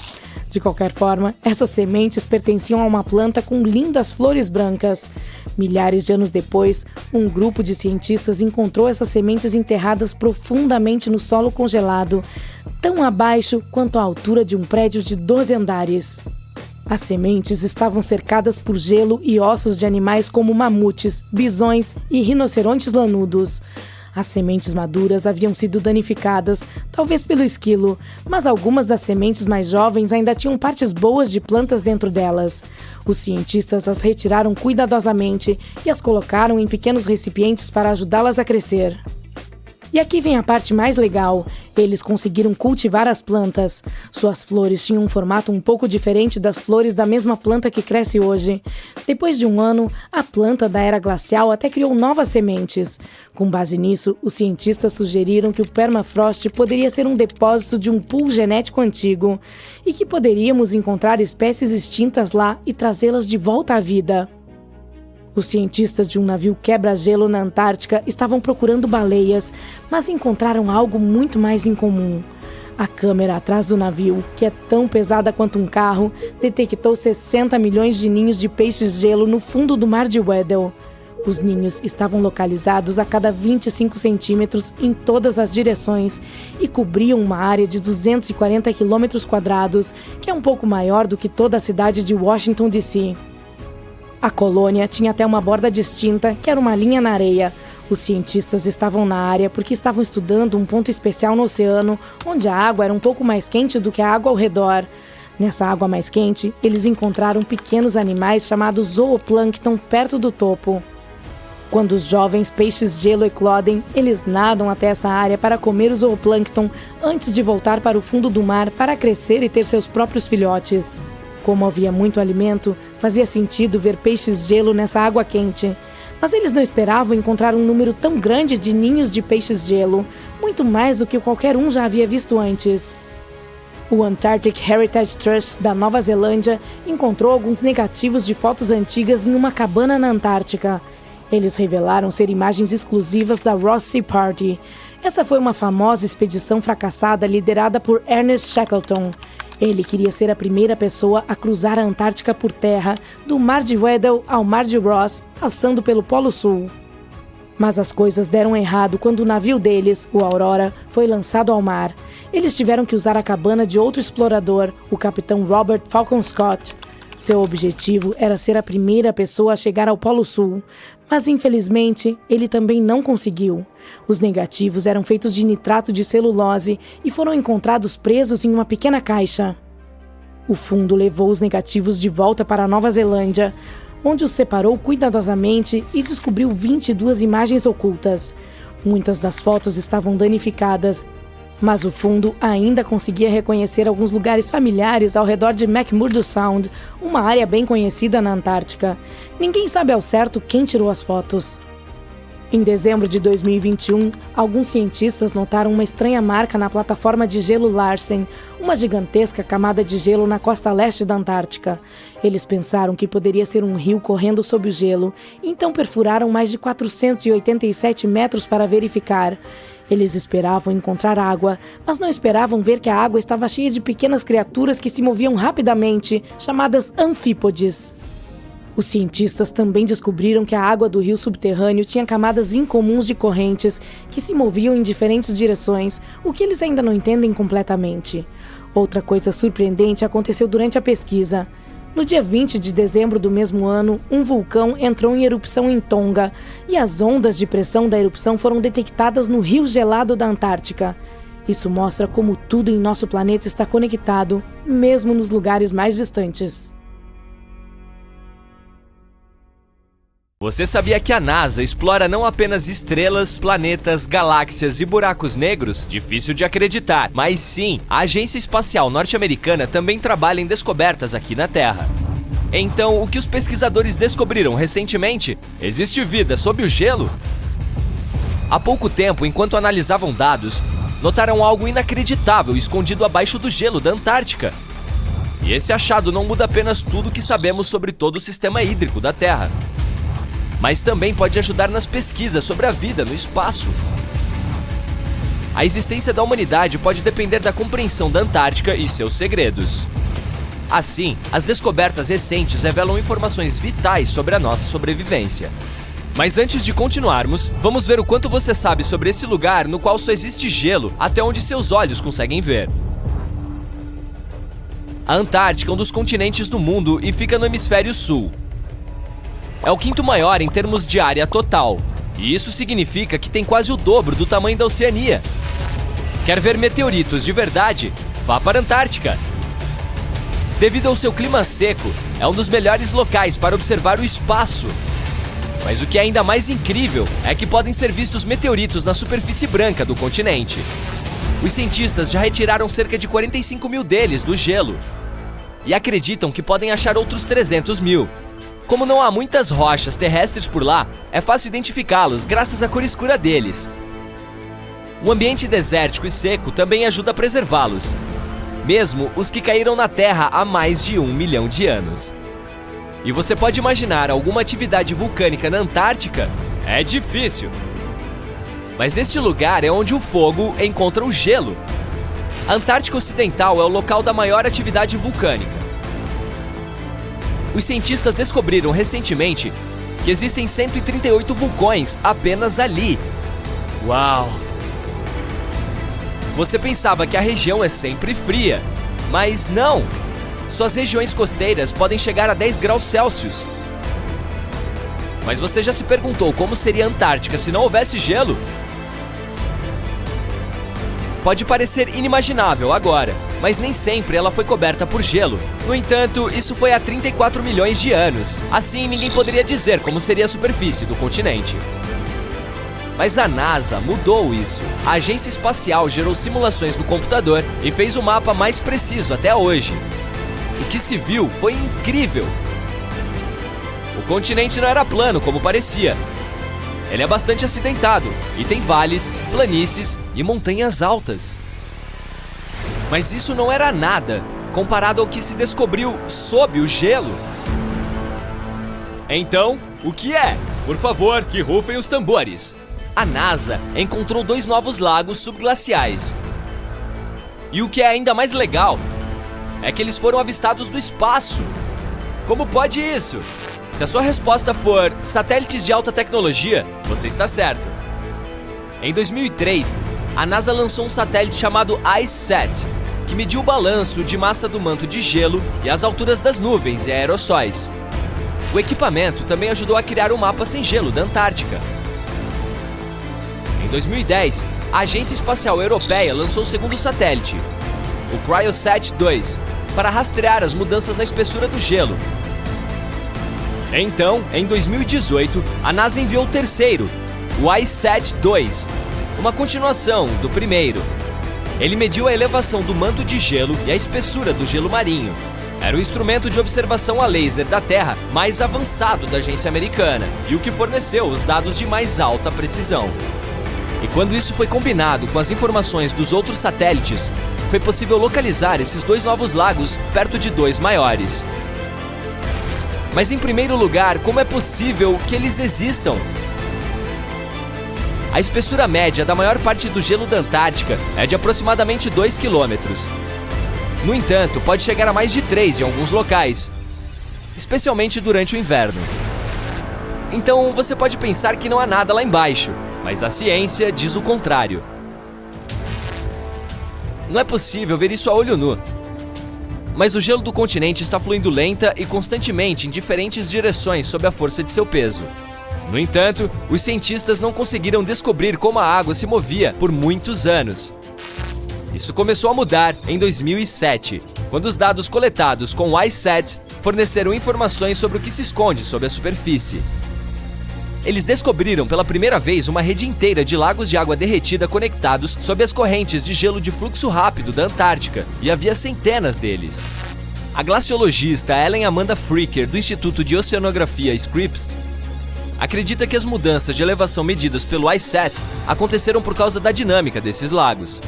De qualquer forma, essas sementes pertenciam a uma planta com lindas flores brancas. Milhares de anos depois, um grupo de cientistas encontrou essas sementes enterradas profundamente no solo congelado, tão abaixo quanto a altura de um prédio de 12 andares. As sementes estavam cercadas por gelo e ossos de animais como mamutes, bisões e rinocerontes lanudos. As sementes maduras haviam sido danificadas, talvez pelo esquilo, mas algumas das sementes mais jovens ainda tinham partes boas de plantas dentro delas. Os cientistas as retiraram cuidadosamente e as colocaram em pequenos recipientes para ajudá-las a crescer. E aqui vem a parte mais legal. Eles conseguiram cultivar as plantas. Suas flores tinham um formato um pouco diferente das flores da mesma planta que cresce hoje. Depois de um ano, a planta da era glacial até criou novas sementes. Com base nisso, os cientistas sugeriram que o permafrost poderia ser um depósito de um pool genético antigo e que poderíamos encontrar espécies extintas lá e trazê-las de volta à vida. Os cientistas de um navio quebra-gelo na Antártica estavam procurando baleias, mas encontraram algo muito mais incomum. A câmera atrás do navio, que é tão pesada quanto um carro, detectou 60 milhões de ninhos de peixes-gelo no fundo do mar de Weddell. Os ninhos estavam localizados a cada 25 centímetros em todas as direções e cobriam uma área de 240 quilômetros quadrados, que é um pouco maior do que toda a cidade de Washington, D.C. A colônia tinha até uma borda distinta, que era uma linha na areia. Os cientistas estavam na área porque estavam estudando um ponto especial no oceano, onde a água era um pouco mais quente do que a água ao redor. Nessa água mais quente, eles encontraram pequenos animais chamados zooplâncton perto do topo. Quando os jovens peixes-gelo eclodem, eles nadam até essa área para comer o zooplâncton antes de voltar para o fundo do mar para crescer e ter seus próprios filhotes. Como havia muito alimento, fazia sentido ver peixes-gelo nessa água quente. Mas eles não esperavam encontrar um número tão grande de ninhos de peixes-gelo, muito mais do que qualquer um já havia visto antes. O Antarctic Heritage Trust da Nova Zelândia encontrou alguns negativos de fotos antigas em uma cabana na Antártica. Eles revelaram ser imagens exclusivas da Ross Sea Party. Essa foi uma famosa expedição fracassada liderada por Ernest Shackleton. Ele queria ser a primeira pessoa a cruzar a Antártica por terra, do Mar de Weddell ao Mar de Ross, passando pelo Polo Sul. Mas as coisas deram errado quando o navio deles, o Aurora, foi lançado ao mar. Eles tiveram que usar a cabana de outro explorador, o capitão Robert Falcon Scott. Seu objetivo era ser a primeira pessoa a chegar ao Polo Sul, mas infelizmente ele também não conseguiu. Os negativos eram feitos de nitrato de celulose e foram encontrados presos em uma pequena caixa. O fundo levou os negativos de volta para a Nova Zelândia, onde os separou cuidadosamente e descobriu 22 imagens ocultas. Muitas das fotos estavam danificadas, mas o fundo ainda conseguia reconhecer alguns lugares familiares ao redor de McMurdo Sound, uma área bem conhecida na Antártica. Ninguém sabe ao certo quem tirou as fotos. Em dezembro de 2021, alguns cientistas notaram uma estranha marca na plataforma de gelo Larsen, uma gigantesca camada de gelo na costa leste da Antártica. Eles pensaram que poderia ser um rio correndo sob o gelo, então perfuraram mais de 487 metros para verificar. Eles esperavam encontrar água, mas não esperavam ver que a água estava cheia de pequenas criaturas que se moviam rapidamente, chamadas anfípodes. Os cientistas também descobriram que a água do rio subterrâneo tinha camadas incomuns de correntes que se moviam em diferentes direções, o que eles ainda não entendem completamente. Outra coisa surpreendente aconteceu durante a pesquisa. No dia 20 de dezembro do mesmo ano, um vulcão entrou em erupção em Tonga e as ondas de pressão da erupção foram detectadas no rio gelado da Antártica. Isso mostra como tudo em nosso planeta está conectado, mesmo nos lugares mais distantes. Você sabia que a NASA explora não apenas estrelas, planetas, galáxias e buracos negros? Difícil de acreditar, mas sim, a Agência Espacial Norte-Americana também trabalha em descobertas aqui na Terra. Então, o que os pesquisadores descobriram recentemente? Existe vida sob o gelo? Há pouco tempo, enquanto analisavam dados, notaram algo inacreditável escondido abaixo do gelo da Antártica. E esse achado não muda apenas tudo o que sabemos sobre todo o sistema hídrico da Terra, mas também pode ajudar nas pesquisas sobre a vida no espaço. A existência da humanidade pode depender da compreensão da Antártica e seus segredos. Assim, as descobertas recentes revelam informações vitais sobre a nossa sobrevivência. Mas antes de continuarmos, vamos ver o quanto você sabe sobre esse lugar no qual só existe gelo até onde seus olhos conseguem ver. A Antártica é um dos continentes do mundo e fica no hemisfério sul. É o quinto maior em termos de área total, e isso significa que tem quase o dobro do tamanho da Oceania. Quer ver meteoritos de verdade? Vá para a Antártica! Devido ao seu clima seco, é um dos melhores locais para observar o espaço. Mas o que é ainda mais incrível é que podem ser vistos meteoritos na superfície branca do continente. Os cientistas já retiraram cerca de 45 mil deles do gelo e acreditam que podem achar outros 300 mil. Como não há muitas rochas terrestres por lá, é fácil identificá-los graças à cor escura deles. O ambiente desértico e seco também ajuda a preservá-los, mesmo os que caíram na Terra há mais de 1 milhão de anos. E você pode imaginar alguma atividade vulcânica na Antártica? É difícil. Mas este lugar é onde o fogo encontra o gelo. A Antártica Ocidental é o local da maior atividade vulcânica. Os cientistas descobriram recentemente que existem 138 vulcões apenas ali. Uau! Você pensava que a região é sempre fria, mas não! Suas regiões costeiras podem chegar a 10 graus Celsius. Mas você já se perguntou como seria a Antártica se não houvesse gelo? Pode parecer inimaginável agora, mas nem sempre ela foi coberta por gelo. No entanto, isso foi há 34 milhões de anos. Assim, ninguém poderia dizer como seria a superfície do continente. Mas a NASA mudou isso. A Agência Espacial gerou simulações no computador e fez o mapa mais preciso até hoje. O que se viu foi incrível. O continente não era plano como parecia. Ele é bastante acidentado e tem vales, planícies e montanhas altas. Mas isso não era nada comparado ao que se descobriu sob o gelo. Então, o que é? Por favor, que rufem os tambores. A NASA encontrou 2 novos lagos subglaciais. E o que é ainda mais legal é que eles foram avistados do espaço. Como pode isso? Se a sua resposta for satélites de alta tecnologia, você está certo. Em 2003, a NASA lançou um satélite chamado IceSat, que mediu o balanço de massa do manto de gelo e as alturas das nuvens e aerossóis. O equipamento também ajudou a criar o mapa sem gelo da Antártica. Em 2010, a Agência Espacial Europeia lançou o segundo satélite, o Cryosat-2, para rastrear as mudanças na espessura do gelo. Então, em 2018, a NASA enviou o terceiro, o IceSat-2, uma continuação do primeiro. Ele mediu a elevação do manto de gelo e a espessura do gelo marinho. Era o instrumento de observação a laser da Terra mais avançado da agência americana e o que forneceu os dados de mais alta precisão. E quando isso foi combinado com as informações dos outros satélites, foi possível localizar esses 2 novos lagos perto de 2 maiores. Mas em primeiro lugar, como é possível que eles existam? A espessura média da maior parte do gelo da Antártica é de aproximadamente 2 km. No entanto, pode chegar a mais de 3 em alguns locais. especialmente durante o inverno. Então você pode pensar que não há nada lá embaixo, mas a ciência diz o contrário. Não é possível ver isso a olho nu. Mas o gelo do continente está fluindo lenta e constantemente em diferentes direções sob a força de seu peso. No entanto, os cientistas não conseguiram descobrir como a água se movia por muitos anos. Isso começou a mudar em 2007, quando os dados coletados com o ICESat forneceram informações sobre o que se esconde sob a superfície. Eles descobriram pela primeira vez uma rede inteira de lagos de água derretida conectados sob as correntes de gelo de fluxo rápido da Antártica, e havia centenas deles. A glaciologista Ellen Amanda Fricker, do Instituto de Oceanografia Scripps, acredita que as mudanças de elevação medidas pelo ICESat aconteceram por causa da dinâmica desses lagos.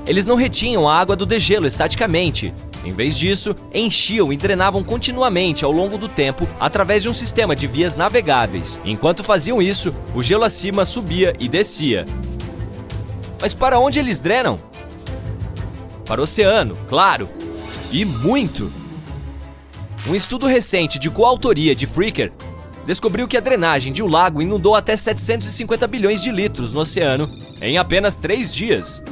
Eles não retinham a água do degelo estaticamente. Em vez disso, enchiam e drenavam continuamente ao longo do tempo através de um sistema de vias navegáveis. Enquanto faziam isso, o gelo acima subia e descia. Mas para onde eles drenam? Para o oceano, claro. E muito! Um estudo recente de coautoria de Fricker descobriu que a drenagem de um lago inundou até 750 bilhões de litros no oceano em apenas 3 dias.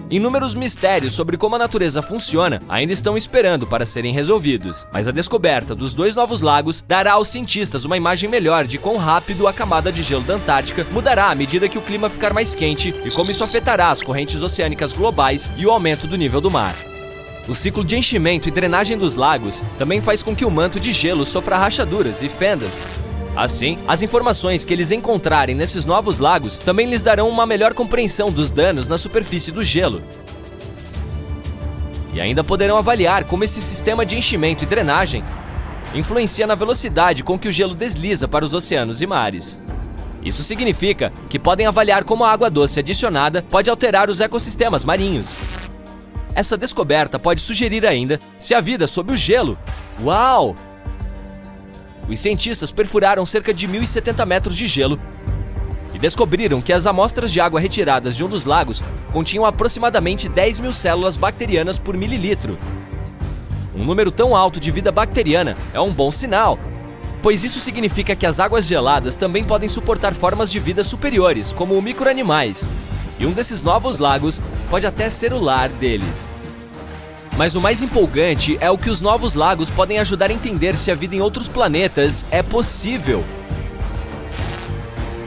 Inúmeros mistérios sobre como a natureza funciona ainda estão esperando para serem resolvidos, mas a descoberta dos 2 novos lagos dará aos cientistas uma imagem melhor de quão rápido a camada de gelo da Antártica mudará à medida que o clima ficar mais quente e como isso afetará as correntes oceânicas globais e o aumento do nível do mar. O ciclo de enchimento e drenagem dos lagos também faz com que o manto de gelo sofra rachaduras e fendas. Assim, as informações que eles encontrarem nesses novos lagos também lhes darão uma melhor compreensão dos danos na superfície do gelo. E ainda poderão avaliar como esse sistema de enchimento e drenagem influencia na velocidade com que o gelo desliza para os oceanos e mares. Isso significa que podem avaliar como a água doce adicionada pode alterar os ecossistemas marinhos. Essa descoberta pode sugerir ainda se há vida sob o gelo. Uau! Os cientistas perfuraram cerca de 1.070 metros de gelo e descobriram que as amostras de água retiradas de um dos lagos continham aproximadamente 10 mil células bacterianas por mililitro. Um número tão alto de vida bacteriana é um bom sinal, pois isso significa que as águas geladas também podem suportar formas de vida superiores, como micro-animais, e um desses novos lagos pode até ser o lar deles. Mas o mais empolgante é o que os novos lagos podem ajudar a entender se a vida em outros planetas é possível.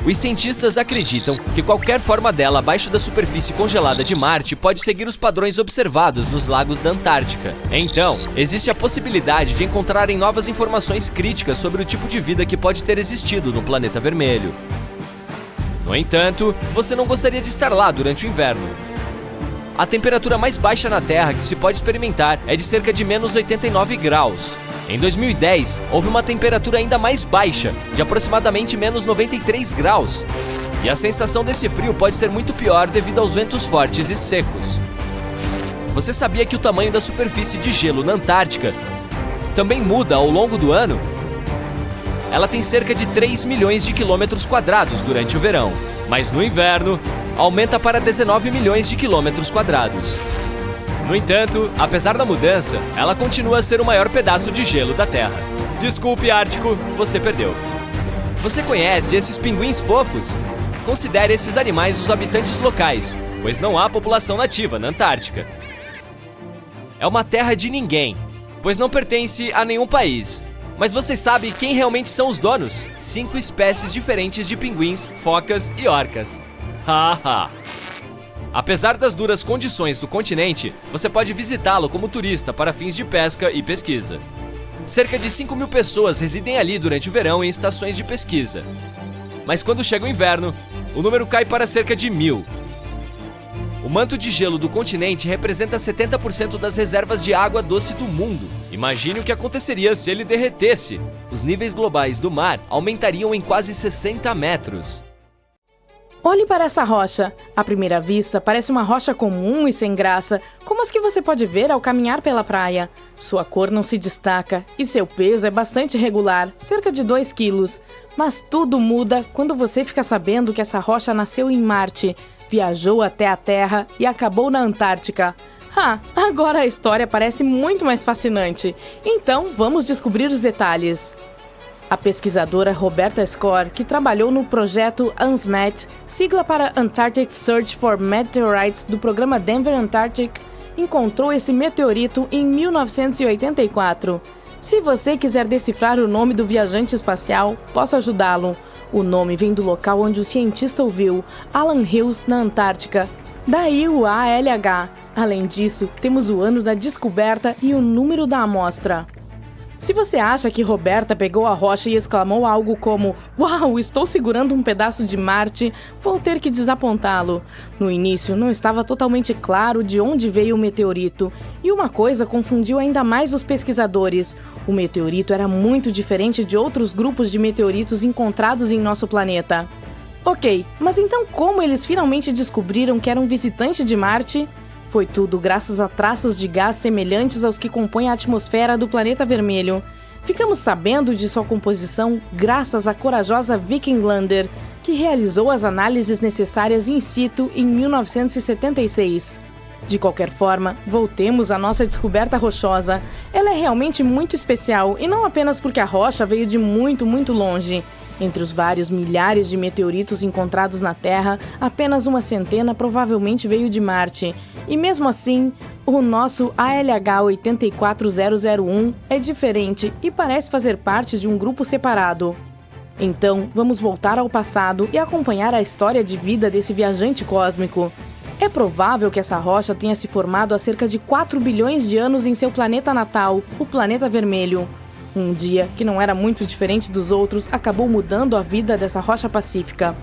Os cientistas acreditam que qualquer forma dela abaixo da superfície congelada de Marte pode seguir os padrões observados nos lagos da Antártica. Então, existe a possibilidade de encontrarem novas informações críticas sobre o tipo de vida que pode ter existido no planeta vermelho. No entanto, você não gostaria de estar lá durante o inverno. A temperatura mais baixa na Terra que se pode experimentar é de cerca de menos 89 graus. Em 2010, houve uma temperatura ainda mais baixa, de aproximadamente menos 93 graus. E a sensação desse frio pode ser muito pior devido aos ventos fortes e secos. Você sabia que o tamanho da superfície de gelo na Antártica também muda ao longo do ano? Ela tem cerca de 3 milhões de quilômetros quadrados durante o verão, mas no inverno aumenta para 19 milhões de quilômetros quadrados. No entanto, apesar da mudança, ela continua a ser o maior pedaço de gelo da Terra. Desculpe, Ártico, você perdeu. Você conhece esses pinguins fofos? Considere esses animais os habitantes locais, pois não há população nativa na Antártica. É uma terra de ninguém, pois não pertence a nenhum país. Mas você sabe quem realmente são os donos? 5 espécies diferentes de pinguins, focas e orcas. Haha! Apesar das duras condições do continente, você pode visitá-lo como turista para fins de pesca e pesquisa. Cerca de 5 mil pessoas residem ali durante o verão em estações de pesquisa. Mas quando chega o inverno, o número cai para cerca de 1.000. O manto de gelo do continente representa 70% das reservas de água doce do mundo. Imagine o que aconteceria se ele derretesse. Os níveis globais do mar aumentariam em quase 60 metros. Olhe para essa rocha. À primeira vista, parece uma rocha comum e sem graça, como as que você pode ver ao caminhar pela praia. Sua cor não se destaca e seu peso é bastante regular, cerca de 2 quilos. Mas tudo muda quando você fica sabendo que essa rocha nasceu em Marte, viajou até a Terra e acabou na Antártica. Agora a história parece muito mais fascinante. Então, vamos descobrir os detalhes. A pesquisadora Roberta Score, que trabalhou no projeto ANSMET, sigla para Antarctic Search for Meteorites do programa Denver Antarctic, encontrou esse meteorito em 1984. Se você quiser decifrar o nome do viajante espacial, posso ajudá-lo. O nome vem do local onde o cientista o viu, Allan Hills, na Antártica. Daí o ALH. Além disso, temos o ano da descoberta e o número da amostra. Se você acha que Roberta pegou a rocha e exclamou algo como "Uau, estou segurando um pedaço de Marte", vou ter que desapontá-lo. No início, não estava totalmente claro de onde veio o meteorito, e uma coisa confundiu ainda mais os pesquisadores. O meteorito era muito diferente de outros grupos de meteoritos encontrados em nosso planeta. Ok, mas então como eles finalmente descobriram que era um visitante de Marte? Foi tudo graças a traços de gás semelhantes aos que compõem a atmosfera do planeta vermelho. Ficamos sabendo de sua composição graças à corajosa Viking Lander, que realizou as análises necessárias in situ em 1976. De qualquer forma, voltemos à nossa descoberta rochosa. Ela é realmente muito especial, e não apenas porque a rocha veio de muito, muito longe. Entre os vários milhares de meteoritos encontrados na Terra, apenas uma centena provavelmente veio de Marte. E mesmo assim, o nosso ALH 84001 é diferente e parece fazer parte de um grupo separado. Então, vamos voltar ao passado e acompanhar a história de vida desse viajante cósmico. É provável que essa rocha tenha se formado há cerca de 4 bilhões de anos em seu planeta natal, o planeta vermelho. Um dia, que não era muito diferente dos outros, acabou mudando a vida dessa rocha pacífica.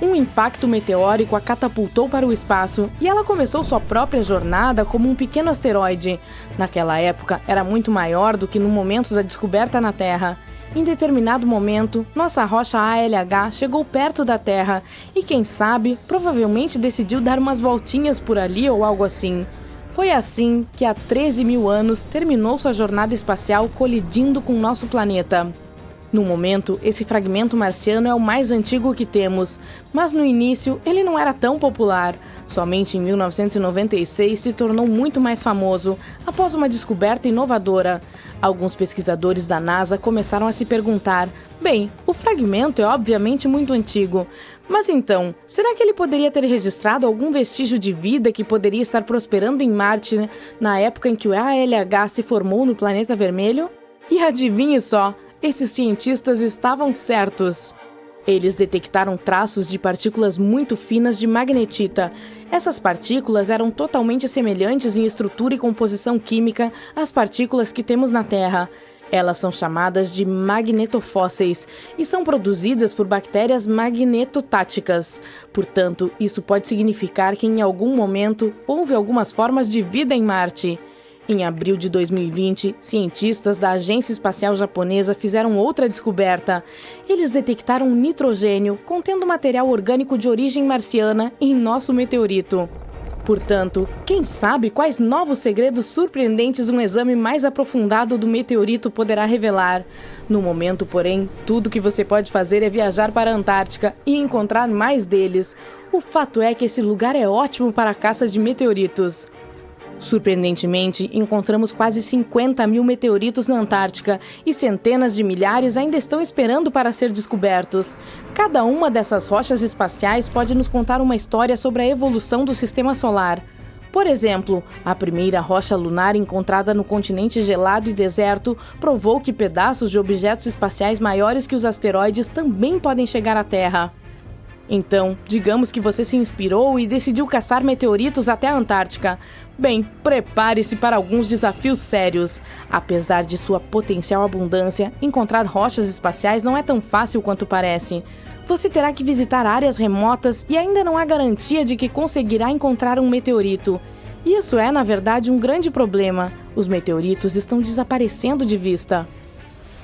Um impacto meteórico a catapultou para o espaço e ela começou sua própria jornada como um pequeno asteroide. Naquela época, era muito maior do que no momento da descoberta na Terra. Em determinado momento, nossa rocha ALH chegou perto da Terra e, quem sabe, provavelmente decidiu dar umas voltinhas por ali ou algo assim. Foi assim que há 13 mil anos terminou sua jornada espacial colidindo com nosso planeta. No momento, esse fragmento marciano é o mais antigo que temos, mas no início ele não era tão popular. Somente em 1996 se tornou muito mais famoso, após uma descoberta inovadora. Alguns pesquisadores da NASA começaram a se perguntar: bem, o fragmento é obviamente muito antigo, mas então, será que ele poderia ter registrado algum vestígio de vida que poderia estar prosperando em Marte na época em que o ALH se formou no planeta vermelho? E adivinhe só, esses cientistas estavam certos. Eles detectaram traços de partículas muito finas de magnetita. Essas partículas eram totalmente semelhantes em estrutura e composição química às partículas que temos na Terra. Elas são chamadas de magnetofósseis e são produzidas por bactérias magnetotáticas. Portanto, isso pode significar que em algum momento houve algumas formas de vida em Marte. Em abril de 2020, cientistas da Agência Espacial Japonesa fizeram outra descoberta. Eles detectaram nitrogênio contendo material orgânico de origem marciana em nosso meteorito. Portanto, quem sabe quais novos segredos surpreendentes um exame mais aprofundado do meteorito poderá revelar. No momento, porém, tudo que você pode fazer é viajar para a Antártica e encontrar mais deles. O fato é que esse lugar é ótimo para a caça de meteoritos. Surpreendentemente, encontramos quase 50 mil meteoritos na Antártica e centenas de milhares ainda estão esperando para ser descobertos. Cada uma dessas rochas espaciais pode nos contar uma história sobre a evolução do sistema solar. Por exemplo, a primeira rocha lunar encontrada no continente gelado e deserto provou que pedaços de objetos espaciais maiores que os asteroides também podem chegar à Terra. Então, digamos que você se inspirou e decidiu caçar meteoritos até a Antártica. Bem, prepare-se para alguns desafios sérios. Apesar de sua potencial abundância, encontrar rochas espaciais não é tão fácil quanto parece. Você terá que visitar áreas remotas e ainda não há garantia de que conseguirá encontrar um meteorito. Isso é, na verdade, um grande problema. Os meteoritos estão desaparecendo de vista.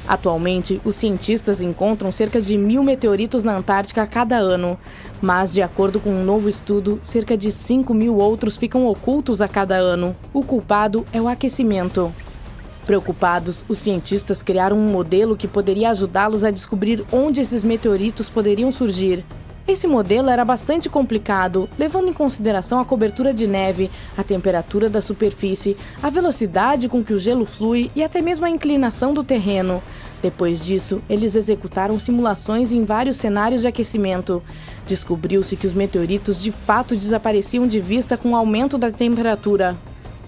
Atualmente, os cientistas encontram cerca de 1.000 meteoritos na Antártica a cada ano, mas, de acordo com um novo estudo, cerca de 5.000 outros ficam ocultos a cada ano. O culpado é o aquecimento. Preocupados, os cientistas criaram um modelo que poderia ajudá-los a descobrir onde esses meteoritos poderiam surgir. Esse modelo era bastante complicado, levando em consideração a cobertura de neve, a temperatura da superfície, a velocidade com que o gelo flui e até mesmo a inclinação do terreno. Depois disso, eles executaram simulações em vários cenários de aquecimento. Descobriu-se que os meteoritos de fato desapareciam de vista com o aumento da temperatura.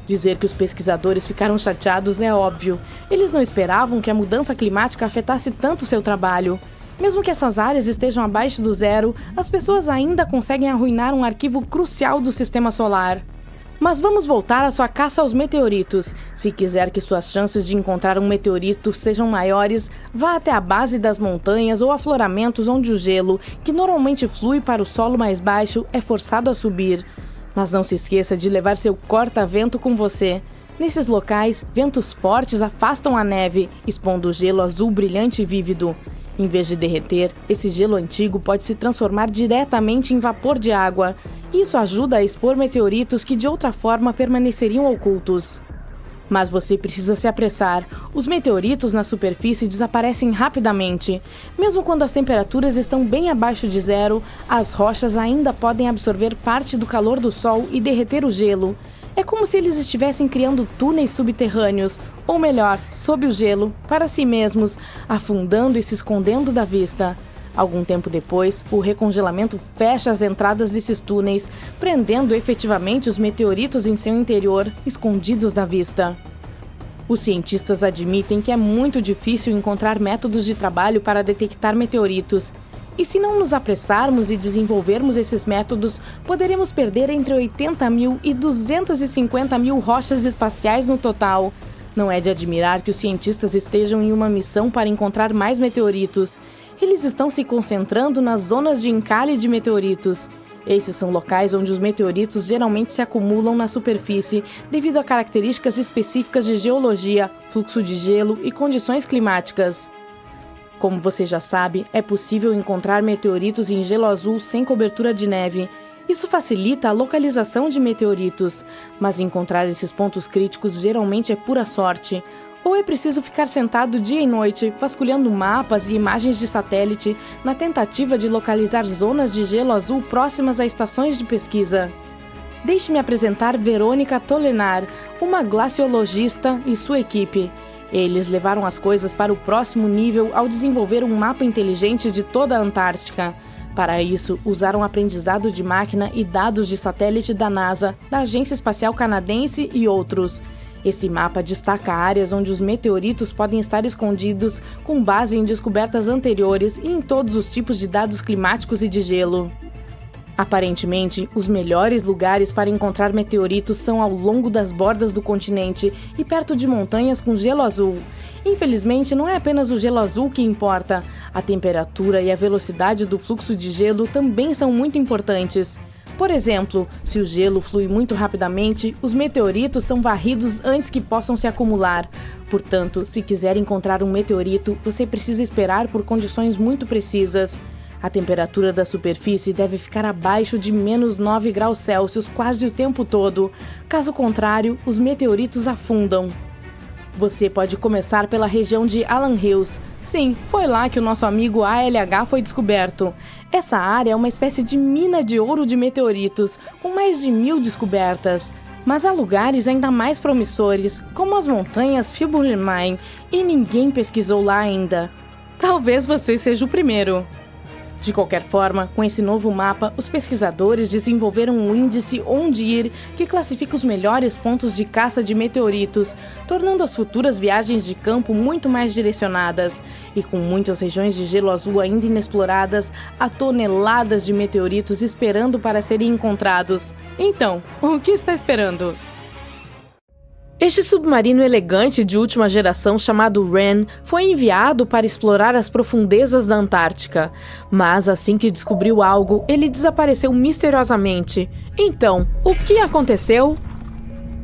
Dizer que os pesquisadores ficaram chateados é óbvio. Eles não esperavam que a mudança climática afetasse tanto seu trabalho. Mesmo que essas áreas estejam abaixo do zero, as pessoas ainda conseguem arruinar um arquivo crucial do sistema solar. Mas vamos voltar à sua caça aos meteoritos. Se quiser que suas chances de encontrar um meteorito sejam maiores, vá até a base das montanhas ou afloramentos onde o gelo, que normalmente flui para o solo mais baixo, é forçado a subir. Mas não se esqueça de levar seu corta-vento com você. Nesses locais, ventos fortes afastam a neve, expondo o gelo azul brilhante e vívido. Em vez de derreter, esse gelo antigo pode se transformar diretamente em vapor de água. Isso ajuda a expor meteoritos que de outra forma permaneceriam ocultos. Mas você precisa se apressar. Os meteoritos na superfície desaparecem rapidamente. Mesmo quando as temperaturas estão bem abaixo de zero, as rochas ainda podem absorver parte do calor do Sol e derreter o gelo. É como se eles estivessem criando túneis subterrâneos, ou melhor, sob o gelo, para si mesmos, afundando e se escondendo da vista. Algum tempo depois, o recongelamento fecha as entradas desses túneis, prendendo efetivamente os meteoritos em seu interior, escondidos da vista. Os cientistas admitem que é muito difícil encontrar métodos de trabalho para detectar meteoritos. E se não nos apressarmos e desenvolvermos esses métodos, poderemos perder entre 80 mil e 250 mil rochas espaciais no total. Não é de admirar que os cientistas estejam em uma missão para encontrar mais meteoritos. Eles estão se concentrando nas zonas de encalhe de meteoritos. Esses são locais onde os meteoritos geralmente se acumulam na superfície devido a características específicas de geologia, fluxo de gelo e condições climáticas. Como você já sabe, é possível encontrar meteoritos em gelo azul sem cobertura de neve. Isso facilita a localização de meteoritos, mas encontrar esses pontos críticos geralmente é pura sorte. Ou é preciso ficar sentado dia e noite, vasculhando mapas e imagens de satélite, na tentativa de localizar zonas de gelo azul próximas a estações de pesquisa. Deixe-me apresentar Verônica Tolenar, uma glaciologista e sua equipe. Eles levaram as coisas para o próximo nível ao desenvolver um mapa inteligente de toda a Antártica. Para isso, usaram aprendizado de máquina e dados de satélite da NASA, da Agência Espacial Canadense e outros. Esse mapa destaca áreas onde os meteoritos podem estar escondidos com base em descobertas anteriores e em todos os tipos de dados climáticos e de gelo. Aparentemente, os melhores lugares para encontrar meteoritos são ao longo das bordas do continente e perto de montanhas com gelo azul. Infelizmente, não é apenas o gelo azul que importa. A temperatura e a velocidade do fluxo de gelo também são muito importantes. Por exemplo, se o gelo flui muito rapidamente, os meteoritos são varridos antes que possam se acumular. Portanto, se quiser encontrar um meteorito, você precisa esperar por condições muito precisas. A temperatura da superfície deve ficar abaixo de menos 9 graus Celsius quase o tempo todo. Caso contrário, os meteoritos afundam. Você pode começar pela região de Allan Hills. Sim, foi lá que o nosso amigo ALH foi descoberto. Essa área é uma espécie de mina de ouro de meteoritos, com mais de 1000 descobertas. Mas há lugares ainda mais promissores, como as montanhas Fibbuleinman, e ninguém pesquisou lá ainda. Talvez você seja o primeiro. De qualquer forma, com esse novo mapa, os pesquisadores desenvolveram um índice onde ir que classifica os melhores pontos de caça de meteoritos, tornando as futuras viagens de campo muito mais direcionadas. E com muitas regiões de gelo azul ainda inexploradas, há toneladas de meteoritos esperando para serem encontrados. Então, o que está esperando? Este submarino elegante de última geração chamado Wren foi enviado para explorar as profundezas da Antártica. Mas assim que descobriu algo, ele desapareceu misteriosamente. Então, o que aconteceu?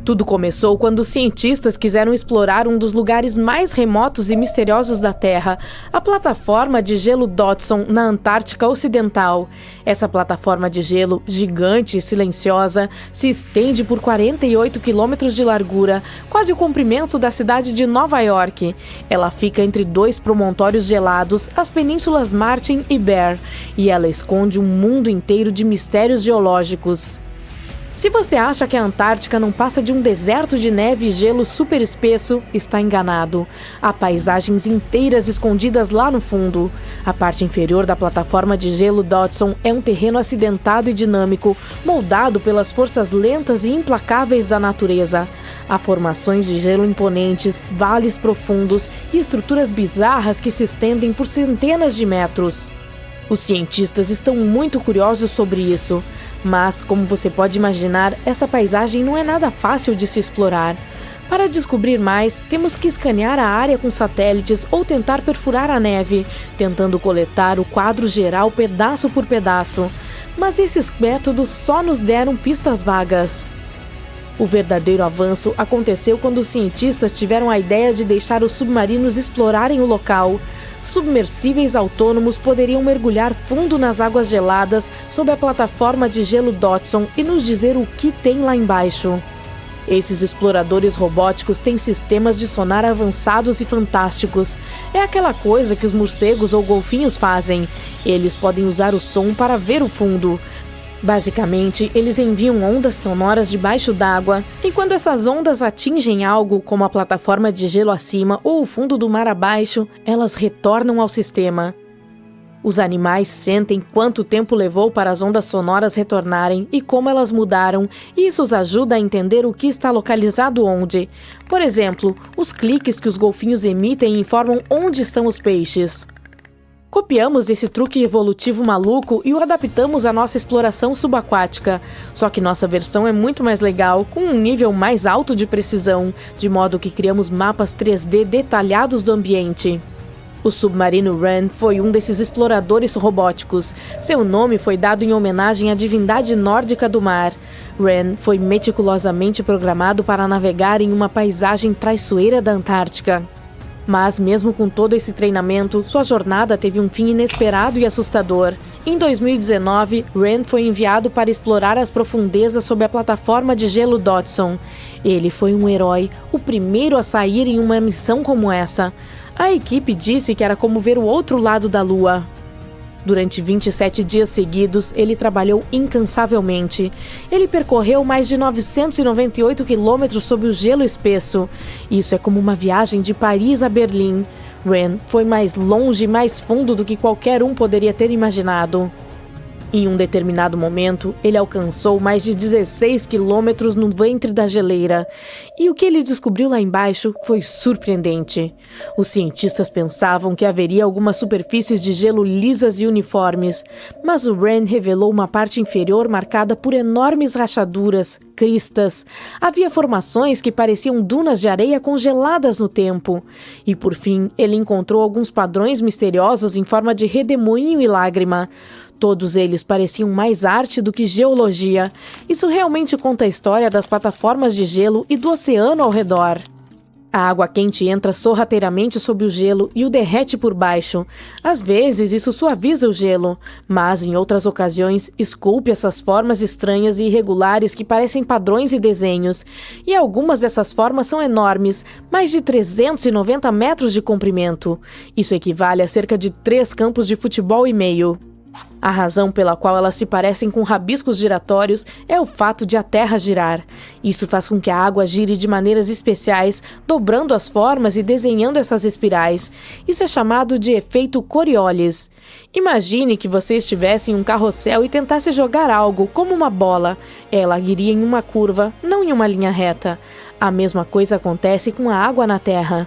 Tudo começou quando os cientistas quiseram explorar um dos lugares mais remotos e misteriosos da Terra, a plataforma de gelo Dodson, na Antártica Ocidental. Essa plataforma de gelo, gigante e silenciosa, se estende por 48 quilômetros de largura, quase o comprimento da cidade de Nova York. Ela fica entre dois promontórios gelados, as penínsulas Martin e Bear, e ela esconde um mundo inteiro de mistérios geológicos. Se você acha que a Antártica não passa de um deserto de neve e gelo super espesso, está enganado. Há paisagens inteiras escondidas lá no fundo. A parte inferior da plataforma de gelo Dodson é um terreno acidentado e dinâmico, moldado pelas forças lentas e implacáveis da natureza. Há formações de gelo imponentes, vales profundos e estruturas bizarras que se estendem por centenas de metros. Os cientistas estão muito curiosos sobre isso. Mas, como você pode imaginar, essa paisagem não é nada fácil de se explorar. Para descobrir mais, temos que escanear a área com satélites ou tentar perfurar a neve, tentando coletar o quadro geral pedaço por pedaço. Mas esses métodos só nos deram pistas vagas. O verdadeiro avanço aconteceu quando os cientistas tiveram a ideia de deixar os submarinos explorarem o local. Submersíveis autônomos poderiam mergulhar fundo nas águas geladas sob a plataforma de gelo Dodson e nos dizer o que tem lá embaixo. Esses exploradores robóticos têm sistemas de sonar avançados e fantásticos. É aquela coisa que os morcegos ou golfinhos fazem. Eles podem usar o som para ver o fundo. Basicamente, eles enviam ondas sonoras debaixo d'água, e quando essas ondas atingem algo, como a plataforma de gelo acima ou o fundo do mar abaixo, elas retornam ao sistema. Os animais sentem quanto tempo levou para as ondas sonoras retornarem e como elas mudaram, e isso os ajuda a entender o que está localizado onde. Por exemplo, os cliques que os golfinhos emitem informam onde estão os peixes. Copiamos esse truque evolutivo maluco e o adaptamos à nossa exploração subaquática. Só que nossa versão é muito mais legal, com um nível mais alto de precisão, de modo que criamos mapas 3D detalhados do ambiente. O submarino Ren foi um desses exploradores robóticos. Seu nome foi dado em homenagem à divindade nórdica do mar. Ren foi meticulosamente programado para navegar em uma paisagem traiçoeira da Antártica. Mas, mesmo com todo esse treinamento, sua jornada teve um fim inesperado e assustador. Em 2019, Ren foi enviado para explorar as profundezas sob a plataforma de gelo Dodson. Ele foi um herói, o primeiro a sair em uma missão como essa. A equipe disse que era como ver o outro lado da Lua. Durante 27 dias seguidos, ele trabalhou incansavelmente. Ele percorreu mais de 998 quilômetros sob o gelo espesso. Isso é como uma viagem de Paris a Berlim. Ren foi mais longe e mais fundo do que qualquer um poderia ter imaginado. Em um determinado momento, ele alcançou mais de 16 quilômetros no ventre da geleira. E o que ele descobriu lá embaixo foi surpreendente. Os cientistas pensavam que haveria algumas superfícies de gelo lisas e uniformes, mas o Ren revelou uma parte inferior marcada por enormes rachaduras, cristas. Havia formações que pareciam dunas de areia congeladas no tempo. E por fim, ele encontrou alguns padrões misteriosos em forma de redemoinho e lágrima. Todos eles pareciam mais arte do que geologia. Isso realmente conta a história das plataformas de gelo e do oceano ao redor. A água quente entra sorrateiramente sob o gelo e o derrete por baixo. Às vezes, isso suaviza o gelo, mas, em outras ocasiões, esculpe essas formas estranhas e irregulares que parecem padrões e desenhos. E algumas dessas formas são enormes, mais de 390 metros de comprimento. Isso equivale a cerca de 3 campos de futebol e meio. A razão pela qual elas se parecem com rabiscos giratórios é o fato de a Terra girar. Isso faz com que a água gire de maneiras especiais, dobrando as formas e desenhando essas espirais. Isso é chamado de efeito Coriolis. Imagine que você estivesse em um carrossel e tentasse jogar algo, como uma bola. Ela iria em uma curva, não em uma linha reta. A mesma coisa acontece com a água na Terra.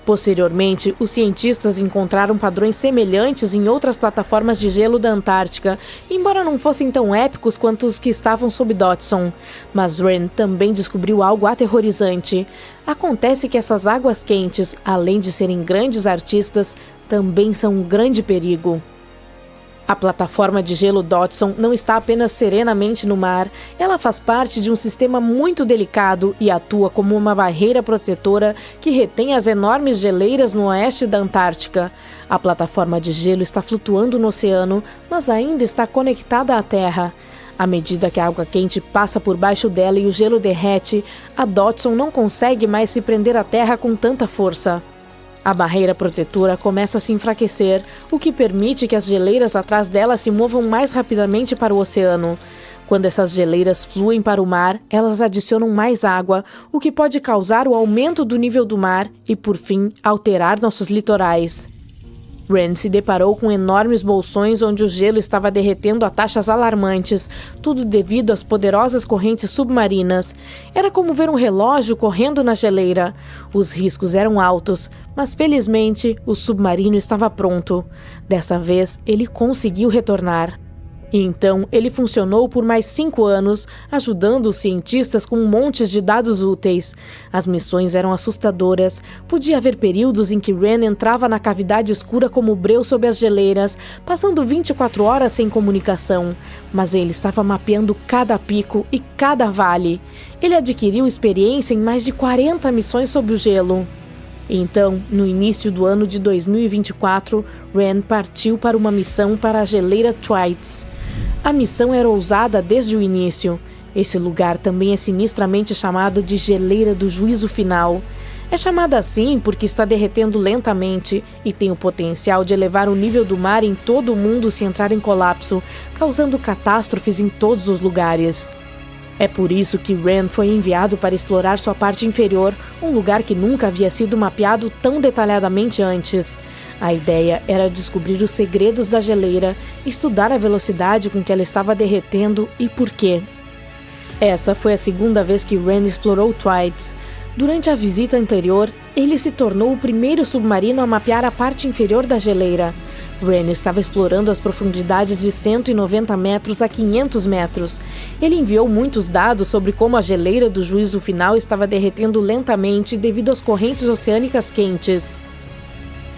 Posteriormente, os cientistas encontraram padrões semelhantes em outras plataformas de gelo da Antártica, embora não fossem tão épicos quanto os que estavam sob Dodson. Mas Ren também descobriu algo aterrorizante. Acontece que essas águas quentes, além de serem grandes artistas, também são um grande perigo. A plataforma de gelo Dodson não está apenas serenamente no mar, ela faz parte de um sistema muito delicado e atua como uma barreira protetora que retém as enormes geleiras no oeste da Antártica. A plataforma de gelo está flutuando no oceano, mas ainda está conectada à Terra. À medida que a água quente passa por baixo dela e o gelo derrete, a Dodson não consegue mais se prender à Terra com tanta força. A barreira protetora começa a se enfraquecer, o que permite que as geleiras atrás dela se movam mais rapidamente para o oceano. Quando essas geleiras fluem para o mar, elas adicionam mais água, o que pode causar o aumento do nível do mar e, por fim, alterar nossos litorais. Rand se deparou com enormes bolsões onde o gelo estava derretendo a taxas alarmantes, tudo devido às poderosas correntes submarinas. Era como ver um relógio correndo na geleira. Os riscos eram altos, mas felizmente o submarino estava pronto. Dessa vez, ele conseguiu retornar. E então, ele funcionou por mais 5 anos, ajudando os cientistas com montes de dados úteis. As missões eram assustadoras. Podia haver períodos em que Rand entrava na cavidade escura como breu sob as geleiras, passando 24 horas sem comunicação. Mas ele estava mapeando cada pico e cada vale. Ele adquiriu experiência em mais de 40 missões sob o gelo. Então, no início do ano de 2024, Rand partiu para uma missão para a geleira Thwaites. A missão era ousada desde o início. Esse lugar também é sinistramente chamado de Geleira do Juízo Final. É chamada assim porque está derretendo lentamente e tem o potencial de elevar o nível do mar em todo o mundo se entrar em colapso, causando catástrofes em todos os lugares. É por isso que Rand foi enviado para explorar sua parte inferior, um lugar que nunca havia sido mapeado tão detalhadamente antes. A ideia era descobrir os segredos da geleira, estudar a velocidade com que ela estava derretendo e por quê. Essa foi a segunda vez que Rand explorou Thwaites. Durante a visita anterior, ele se tornou o primeiro submarino a mapear a parte inferior da geleira. Rand estava explorando as profundidades de 190 metros a 500 metros. Ele enviou muitos dados sobre como a geleira do Juízo Final estava derretendo lentamente devido às correntes oceânicas quentes.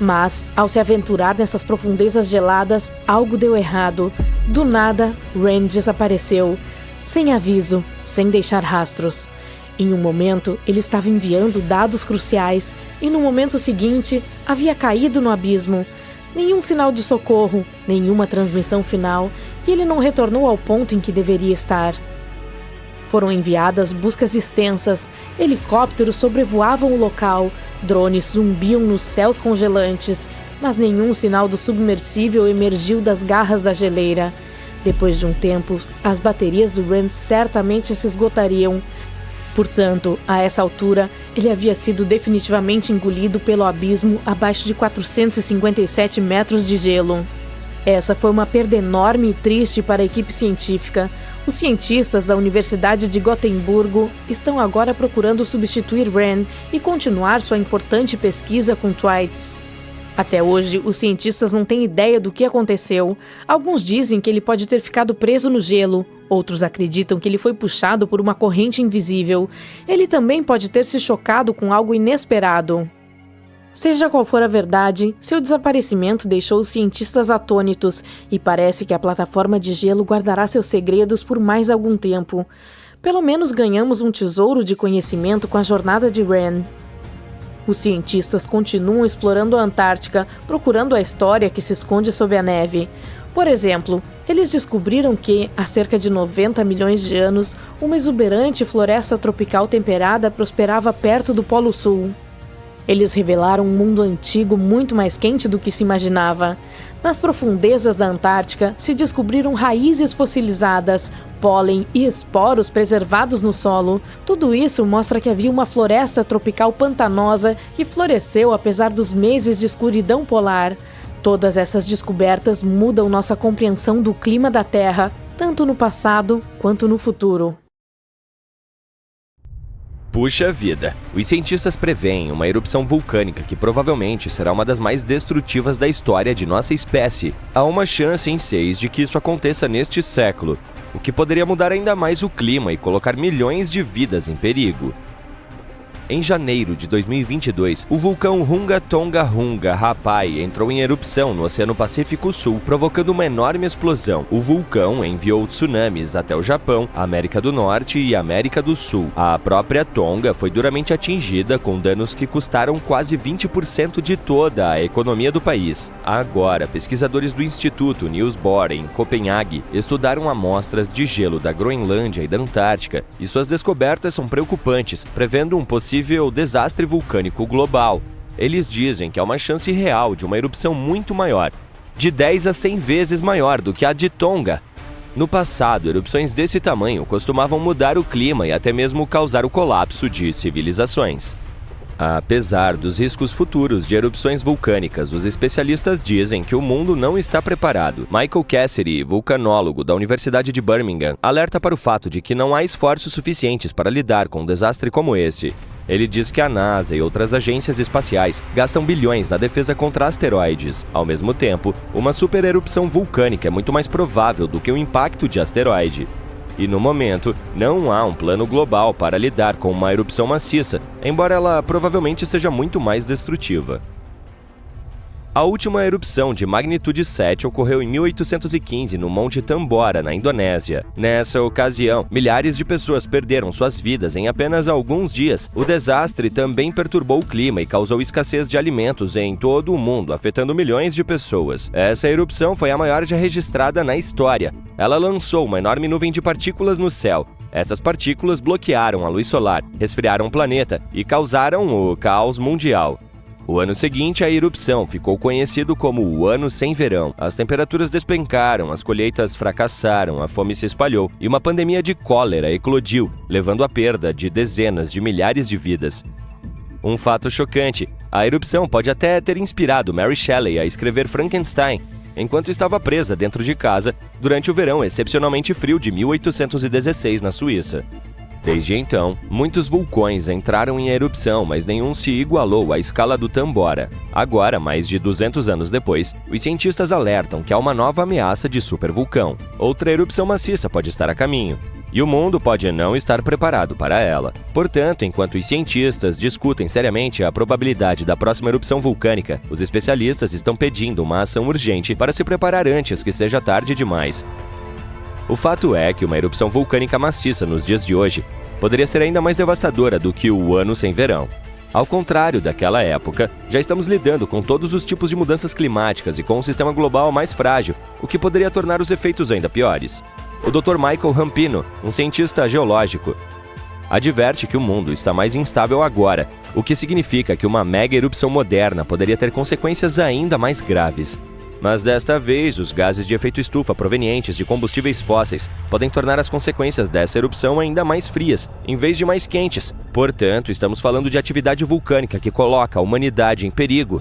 Mas, ao se aventurar nessas profundezas geladas, algo deu errado. Do nada, Rand desapareceu. Sem aviso, sem deixar rastros. Em um momento, ele estava enviando dados cruciais e no momento seguinte, havia caído no abismo. Nenhum sinal de socorro, nenhuma transmissão final, e ele não retornou ao ponto em que deveria estar. Foram enviadas buscas extensas, helicópteros sobrevoavam o local, drones zumbiam nos céus congelantes, mas nenhum sinal do submersível emergiu das garras da geleira. Depois de um tempo, as baterias do Rand certamente se esgotariam. Portanto, a essa altura, ele havia sido definitivamente engolido pelo abismo abaixo de 457 metros de gelo. Essa foi uma perda enorme e triste para a equipe científica. Os cientistas da Universidade de Gotemburgo estão agora procurando substituir Rand e continuar sua importante pesquisa com Thwaites. Até hoje, os cientistas não têm ideia do que aconteceu. Alguns dizem que ele pode ter ficado preso no gelo. Outros acreditam que ele foi puxado por uma corrente invisível. Ele também pode ter se chocado com algo inesperado. Seja qual for a verdade, seu desaparecimento deixou os cientistas atônitos e parece que a plataforma de gelo guardará seus segredos por mais algum tempo. Pelo menos ganhamos um tesouro de conhecimento com a jornada de Rand. Os cientistas continuam explorando a Antártica, procurando a história que se esconde sob a neve. Por exemplo, eles descobriram que, há cerca de 90 milhões de anos, uma exuberante floresta tropical temperada prosperava perto do Polo Sul. Eles revelaram um mundo antigo muito mais quente do que se imaginava. Nas profundezas da Antártica, se descobriram raízes fossilizadas, pólen e esporos preservados no solo. Tudo isso mostra que havia uma floresta tropical pantanosa que floresceu apesar dos meses de escuridão polar. Todas essas descobertas mudam nossa compreensão do clima da Terra, tanto no passado quanto no futuro. Puxa vida, os cientistas preveem uma erupção vulcânica que provavelmente será uma das mais destrutivas da história de nossa espécie. Há uma chance em 6 de que isso aconteça neste século, o que poderia mudar ainda mais o clima e colocar milhões de vidas em perigo. Em janeiro de 2022, o vulcão Hunga Tonga Hunga Rapai entrou em erupção no Oceano Pacífico Sul, provocando uma enorme explosão. O vulcão enviou tsunamis até o Japão, a América do Norte e a América do Sul. A própria Tonga foi duramente atingida, com danos que custaram quase 20% de toda a economia do país. Agora, pesquisadores do Instituto Niels Bohr, em Copenhague, estudaram amostras de gelo da Groenlândia e da Antártica, e suas descobertas são preocupantes, prevendo um possível desastre vulcânico global. Eles dizem que há uma chance real de uma erupção muito maior, de 10 a 100 vezes maior do que a de Tonga. No passado, erupções desse tamanho costumavam mudar o clima e até mesmo causar o colapso de civilizações. Apesar dos riscos futuros de erupções vulcânicas, os especialistas dizem que o mundo não está preparado. Michael Cassidy, vulcanólogo da Universidade de Birmingham, alerta para o fato de que não há esforços suficientes para lidar com um desastre como esse. Ele diz que a NASA e outras agências espaciais gastam bilhões na defesa contra asteroides. Ao mesmo tempo, uma supererupção vulcânica é muito mais provável do que o impacto de asteroide. E no momento, não há um plano global para lidar com uma erupção maciça, embora ela provavelmente seja muito mais destrutiva. A última erupção de magnitude 7 ocorreu em 1815 no Monte Tambora, na Indonésia. Nessa ocasião, milhares de pessoas perderam suas vidas em apenas alguns dias. O desastre também perturbou o clima e causou escassez de alimentos em todo o mundo, afetando milhões de pessoas. Essa erupção foi a maior já registrada na história. Ela lançou uma enorme nuvem de partículas no céu. Essas partículas bloquearam a luz solar, resfriaram o planeta e causaram o caos mundial. O ano seguinte, a erupção ficou conhecido como o Ano Sem Verão. As temperaturas despencaram, as colheitas fracassaram, a fome se espalhou e uma pandemia de cólera eclodiu, levando à perda de dezenas de milhares de vidas. Um fato chocante: a erupção pode até ter inspirado Mary Shelley a escrever Frankenstein, enquanto estava presa dentro de casa durante o verão excepcionalmente frio de 1816 na Suíça. Desde então, muitos vulcões entraram em erupção, mas nenhum se igualou à escala do Tambora. Agora, mais de 200 anos depois, os cientistas alertam que há uma nova ameaça de supervulcão. Outra erupção maciça pode estar a caminho, e o mundo pode não estar preparado para ela. Portanto, enquanto os cientistas discutem seriamente a probabilidade da próxima erupção vulcânica, os especialistas estão pedindo uma ação urgente para se preparar antes que seja tarde demais. O fato é que uma erupção vulcânica maciça nos dias de hoje poderia ser ainda mais devastadora do que o Ano Sem Verão. Ao contrário daquela época, já estamos lidando com todos os tipos de mudanças climáticas e com um sistema global mais frágil, o que poderia tornar os efeitos ainda piores. O Dr. Michael Rampino, um cientista geológico, adverte que o mundo está mais instável agora, o que significa que uma mega erupção moderna poderia ter consequências ainda mais graves. Mas desta vez, os gases de efeito estufa provenientes de combustíveis fósseis podem tornar as consequências dessa erupção ainda mais frias, em vez de mais quentes. Portanto, estamos falando de atividade vulcânica que coloca a humanidade em perigo.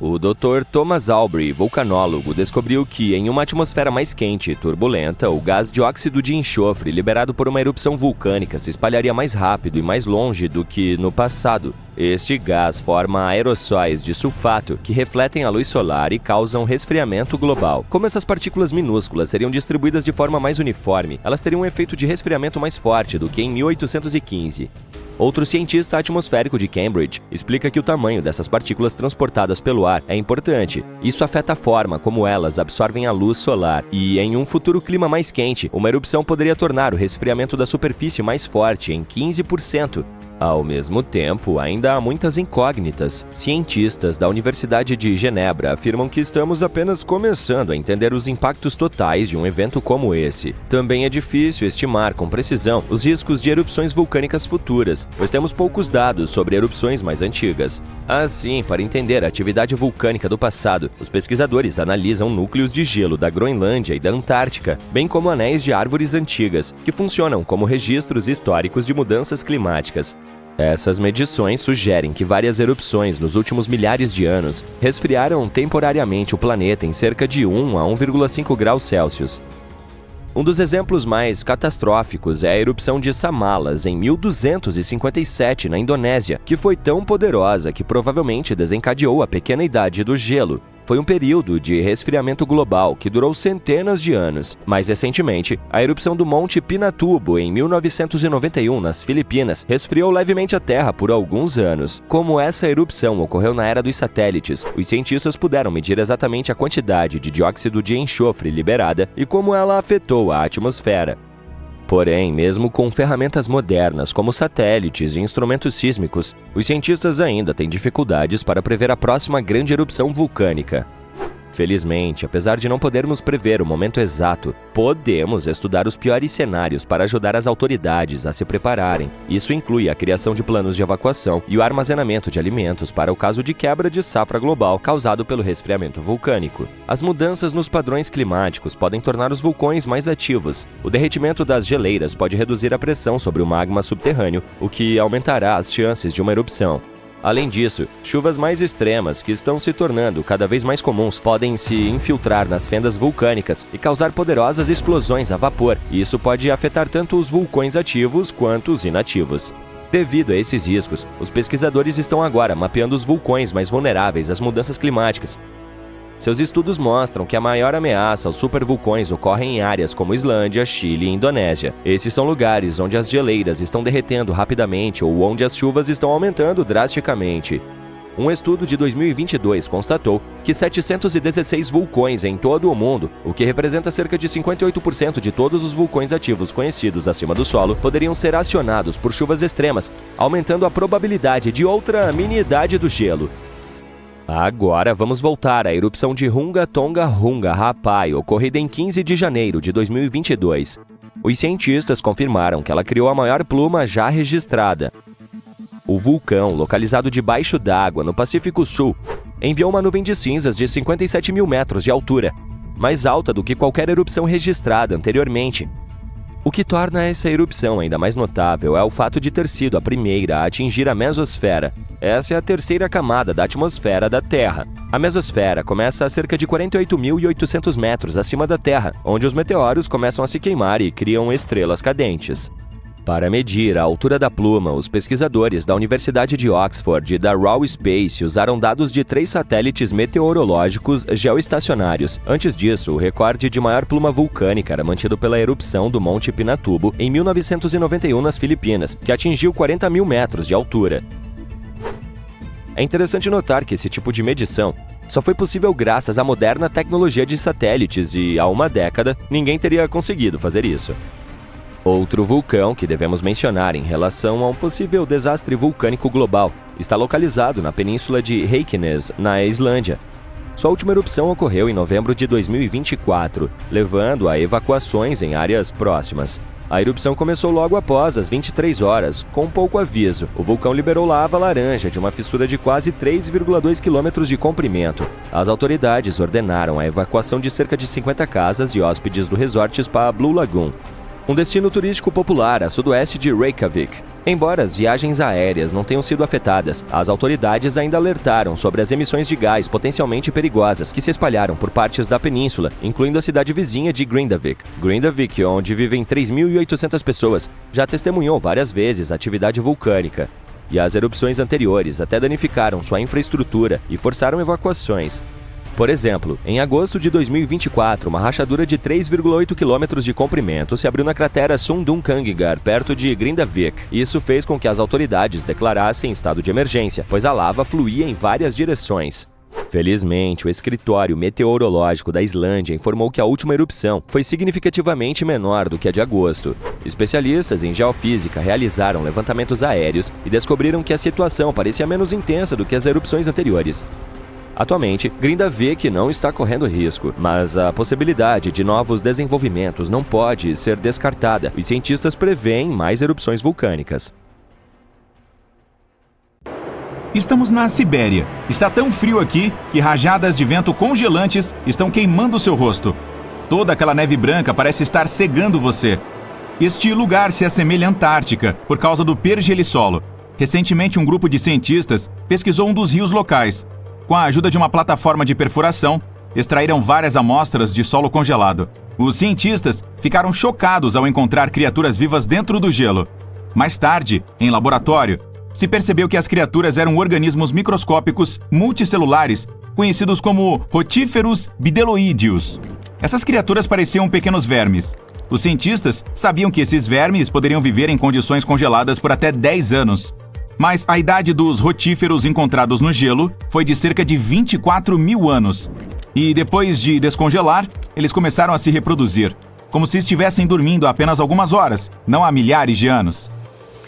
O Dr. Thomas Albury, vulcanólogo, descobriu que, em uma atmosfera mais quente e turbulenta, o gás dióxido de enxofre liberado por uma erupção vulcânica se espalharia mais rápido e mais longe do que no passado. Este gás forma aerossóis de sulfato que refletem a luz solar e causam resfriamento global. Como essas partículas minúsculas seriam distribuídas de forma mais uniforme, elas teriam um efeito de resfriamento mais forte do que em 1815. Outro cientista atmosférico de Cambridge explica que o tamanho dessas partículas transportadas pelo ar é importante. Isso afeta a forma como elas absorvem a luz solar e, em um futuro clima mais quente, uma erupção poderia tornar o resfriamento da superfície mais forte em 15%. Ao mesmo tempo, ainda há muitas incógnitas. Cientistas da Universidade de Genebra afirmam que estamos apenas começando a entender os impactos totais de um evento como esse. Também é difícil estimar com precisão os riscos de erupções vulcânicas futuras, pois temos poucos dados sobre erupções mais antigas. Assim, para entender a atividade vulcânica do passado, os pesquisadores analisam núcleos de gelo da Groenlândia e da Antártica, bem como anéis de árvores antigas, que funcionam como registros históricos de mudanças climáticas. Essas medições sugerem que várias erupções nos últimos milhares de anos resfriaram temporariamente o planeta em cerca de 1 a 1,5 graus Celsius. Um dos exemplos mais catastróficos é a erupção de Samalas em 1257 na Indonésia, que foi tão poderosa que provavelmente desencadeou a pequena idade do gelo. foi um período de resfriamento global que durou centenas de anos. Mais recentemente, a erupção do Monte Pinatubo, em 1991, nas Filipinas, resfriou levemente a Terra por alguns anos. Como essa erupção ocorreu na era dos satélites, os cientistas puderam medir exatamente a quantidade de dióxido de enxofre liberada e como ela afetou a atmosfera. Porém, mesmo com ferramentas modernas como satélites e instrumentos sísmicos, os cientistas ainda têm dificuldades para prever a próxima grande erupção vulcânica. Felizmente, apesar de não podermos prever o momento exato, podemos estudar os piores cenários para ajudar as autoridades a se prepararem. Isso inclui a criação de planos de evacuação e o armazenamento de alimentos para o caso de quebra de safra global causado pelo resfriamento vulcânico. As mudanças nos padrões climáticos podem tornar os vulcões mais ativos. O derretimento das geleiras pode reduzir a pressão sobre o magma subterrâneo, o que aumentará as chances de uma erupção. Além disso, chuvas mais extremas, que estão se tornando cada vez mais comuns, podem se infiltrar nas fendas vulcânicas e causar poderosas explosões a vapor. Isso pode afetar tanto os vulcões ativos quanto os inativos. Devido a esses riscos, os pesquisadores estão agora mapeando os vulcões mais vulneráveis às mudanças climáticas. Seus estudos mostram que a maior ameaça aos supervulcões ocorre em áreas como Islândia, Chile e Indonésia. Esses são lugares onde as geleiras estão derretendo rapidamente ou onde as chuvas estão aumentando drasticamente. Um estudo de 2022 constatou que 716 vulcões em todo o mundo, o que representa cerca de 58% de todos os vulcões ativos conhecidos acima do solo, poderiam ser acionados por chuvas extremas, aumentando a probabilidade de outra mini-idade do gelo. Agora vamos voltar à erupção de Hunga Tonga Hunga Rapai, ocorrida em 15 de janeiro de 2022. Os cientistas confirmaram que ela criou a maior pluma já registrada. O vulcão, localizado debaixo d'água no Pacífico Sul, enviou uma nuvem de cinzas de 57 mil metros de altura, mais alta do que qualquer erupção registrada anteriormente. O que torna essa erupção ainda mais notável é o fato de ter sido a primeira a atingir a mesosfera. Essa é a terceira camada da atmosfera da Terra. A mesosfera começa a cerca de 48.800 metros acima da Terra, onde os meteoros começam a se queimar e criam estrelas cadentes. Para medir a altura da pluma, os pesquisadores da Universidade de Oxford e da Raw Space usaram dados de 3 satélites meteorológicos geoestacionários. Antes disso, o recorde de maior pluma vulcânica era mantido pela erupção do Monte Pinatubo em 1991 nas Filipinas, que atingiu 40 mil metros de altura. É interessante notar que esse tipo de medição só foi possível graças à moderna tecnologia de satélites e, há uma década, ninguém teria conseguido fazer isso. Outro vulcão que devemos mencionar em relação a um possível desastre vulcânico global está localizado na península de Reykjanes, na Islândia. Sua última erupção ocorreu em novembro de 2024, levando a evacuações em áreas próximas. A erupção começou logo após as 23 horas, com pouco aviso. O vulcão liberou lava laranja de uma fissura de quase 3,2 km de comprimento. As autoridades ordenaram a evacuação de cerca de 50 casas e hóspedes do resort Spa Blue Lagoon, um destino turístico popular a sudoeste de Reykjavik. Embora as viagens aéreas não tenham sido afetadas, as autoridades ainda alertaram sobre as emissões de gás potencialmente perigosas que se espalharam por partes da península, incluindo a cidade vizinha de Grindavik. Grindavik, onde vivem 3.800 pessoas, já testemunhou várias vezes a atividade vulcânica. E as erupções anteriores até danificaram sua infraestrutura e forçaram evacuações. Por exemplo, em agosto de 2024, uma rachadura de 3,8 km de comprimento se abriu na cratera Sundunkangar, perto de Grindavik. Isso fez com que as autoridades declarassem estado de emergência, pois a lava fluía em várias direções. Felizmente, o escritório meteorológico da Islândia informou que a última erupção foi significativamente menor do que a de agosto. Especialistas em geofísica realizaram levantamentos aéreos e descobriram que a situação parecia menos intensa do que as erupções anteriores. Atualmente, Grindavik não está correndo risco, mas a possibilidade de novos desenvolvimentos não pode ser descartada. Os cientistas preveem mais erupções vulcânicas. Estamos na Sibéria. Está tão frio aqui que rajadas de vento congelantes estão queimando seu rosto. Toda aquela neve branca parece estar cegando você. Este lugar se assemelha à Antártica por causa do pergelissolo. Recentemente, um grupo de cientistas pesquisou um dos rios locais. Com a ajuda de uma plataforma de perfuração, extraíram várias amostras de solo congelado. Os cientistas ficaram chocados ao encontrar criaturas vivas dentro do gelo. Mais tarde, em laboratório, se percebeu que as criaturas eram organismos microscópicos multicelulares conhecidos como Rotíferos bideloídeos. Essas criaturas pareciam pequenos vermes. Os cientistas sabiam que esses vermes poderiam viver em condições congeladas por até 10 anos. Mas a idade dos rotíferos encontrados no gelo foi de cerca de 24 mil anos. E depois de descongelar, eles começaram a se reproduzir, como se estivessem dormindo há apenas algumas horas, não há milhares de anos.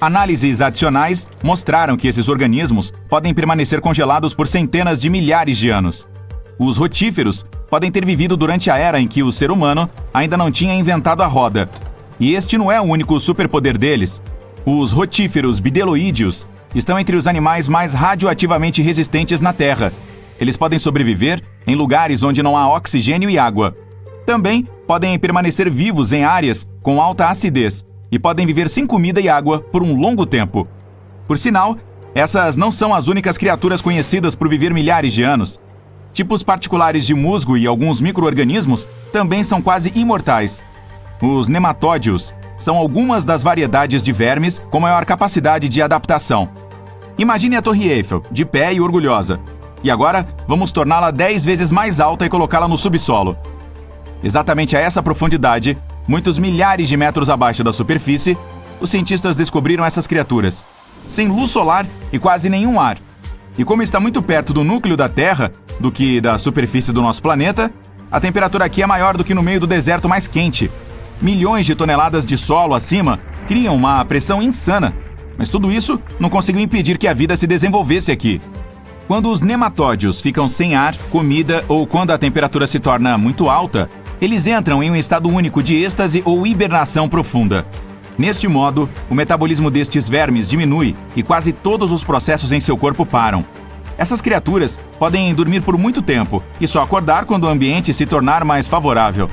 Análises adicionais mostraram que esses organismos podem permanecer congelados por centenas de milhares de anos. Os rotíferos podem ter vivido durante a era em que o ser humano ainda não tinha inventado a roda. E este não é o único superpoder deles. Os rotíferos bideloídeos estão entre os animais mais radioativamente resistentes na Terra. Eles podem sobreviver em lugares onde não há oxigênio e água. Também podem permanecer vivos em áreas com alta acidez e podem viver sem comida e água por um longo tempo. Por sinal, essas não são as únicas criaturas conhecidas por viver milhares de anos. Tipos particulares de musgo e alguns micro-organismos também são quase imortais. Os nematódios são algumas das variedades de vermes com maior capacidade de adaptação. Imagine a Torre Eiffel, de pé e orgulhosa. E agora, vamos torná-la 10 vezes mais alta e colocá-la no subsolo. Exatamente a essa profundidade, muitos milhares de metros abaixo da superfície, os cientistas descobriram essas criaturas, sem luz solar e quase nenhum ar. E como está muito perto do núcleo da Terra do que da superfície do nosso planeta, a temperatura aqui é maior do que no meio do deserto mais quente. Milhões de toneladas de solo acima criam uma pressão insana, mas tudo isso não conseguiu impedir que a vida se desenvolvesse aqui. Quando os nematódios ficam sem ar, comida ou quando a temperatura se torna muito alta, eles entram em um estado único de êxtase ou hibernação profunda. Neste modo, o metabolismo destes vermes diminui e quase todos os processos em seu corpo param. Essas criaturas podem dormir por muito tempo e só acordar quando o ambiente se tornar mais favorável.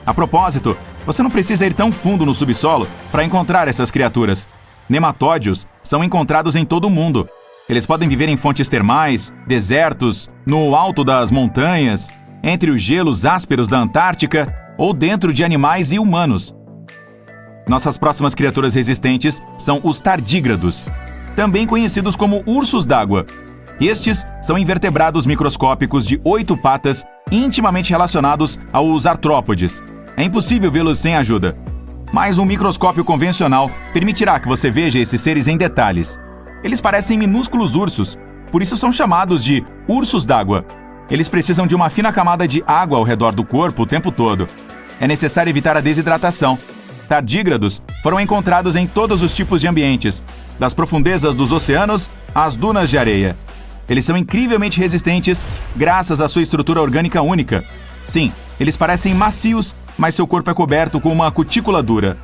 A propósito, você não precisa ir tão fundo no subsolo para encontrar essas criaturas. Nematódios são encontrados em todo o mundo. Eles podem viver em fontes termais, desertos, no alto das montanhas, entre os gelos ásperos da Antártica ou dentro de animais e humanos. Nossas próximas criaturas resistentes são os tardígrados, também conhecidos como ursos d'água. Estes são invertebrados microscópicos de 8 patas intimamente relacionados aos artrópodes. É impossível vê-los sem ajuda. Mas um microscópio convencional permitirá que você veja esses seres em detalhes. Eles parecem minúsculos ursos, por isso são chamados de ursos d'água. Eles precisam de uma fina camada de água ao redor do corpo o tempo todo. É necessário evitar a desidratação. Tardígrados foram encontrados em todos os tipos de ambientes, das profundezas dos oceanos às dunas de areia. Eles são incrivelmente resistentes graças à sua estrutura orgânica única. Sim, eles parecem macios, mas seu corpo é coberto com uma cutícula dura.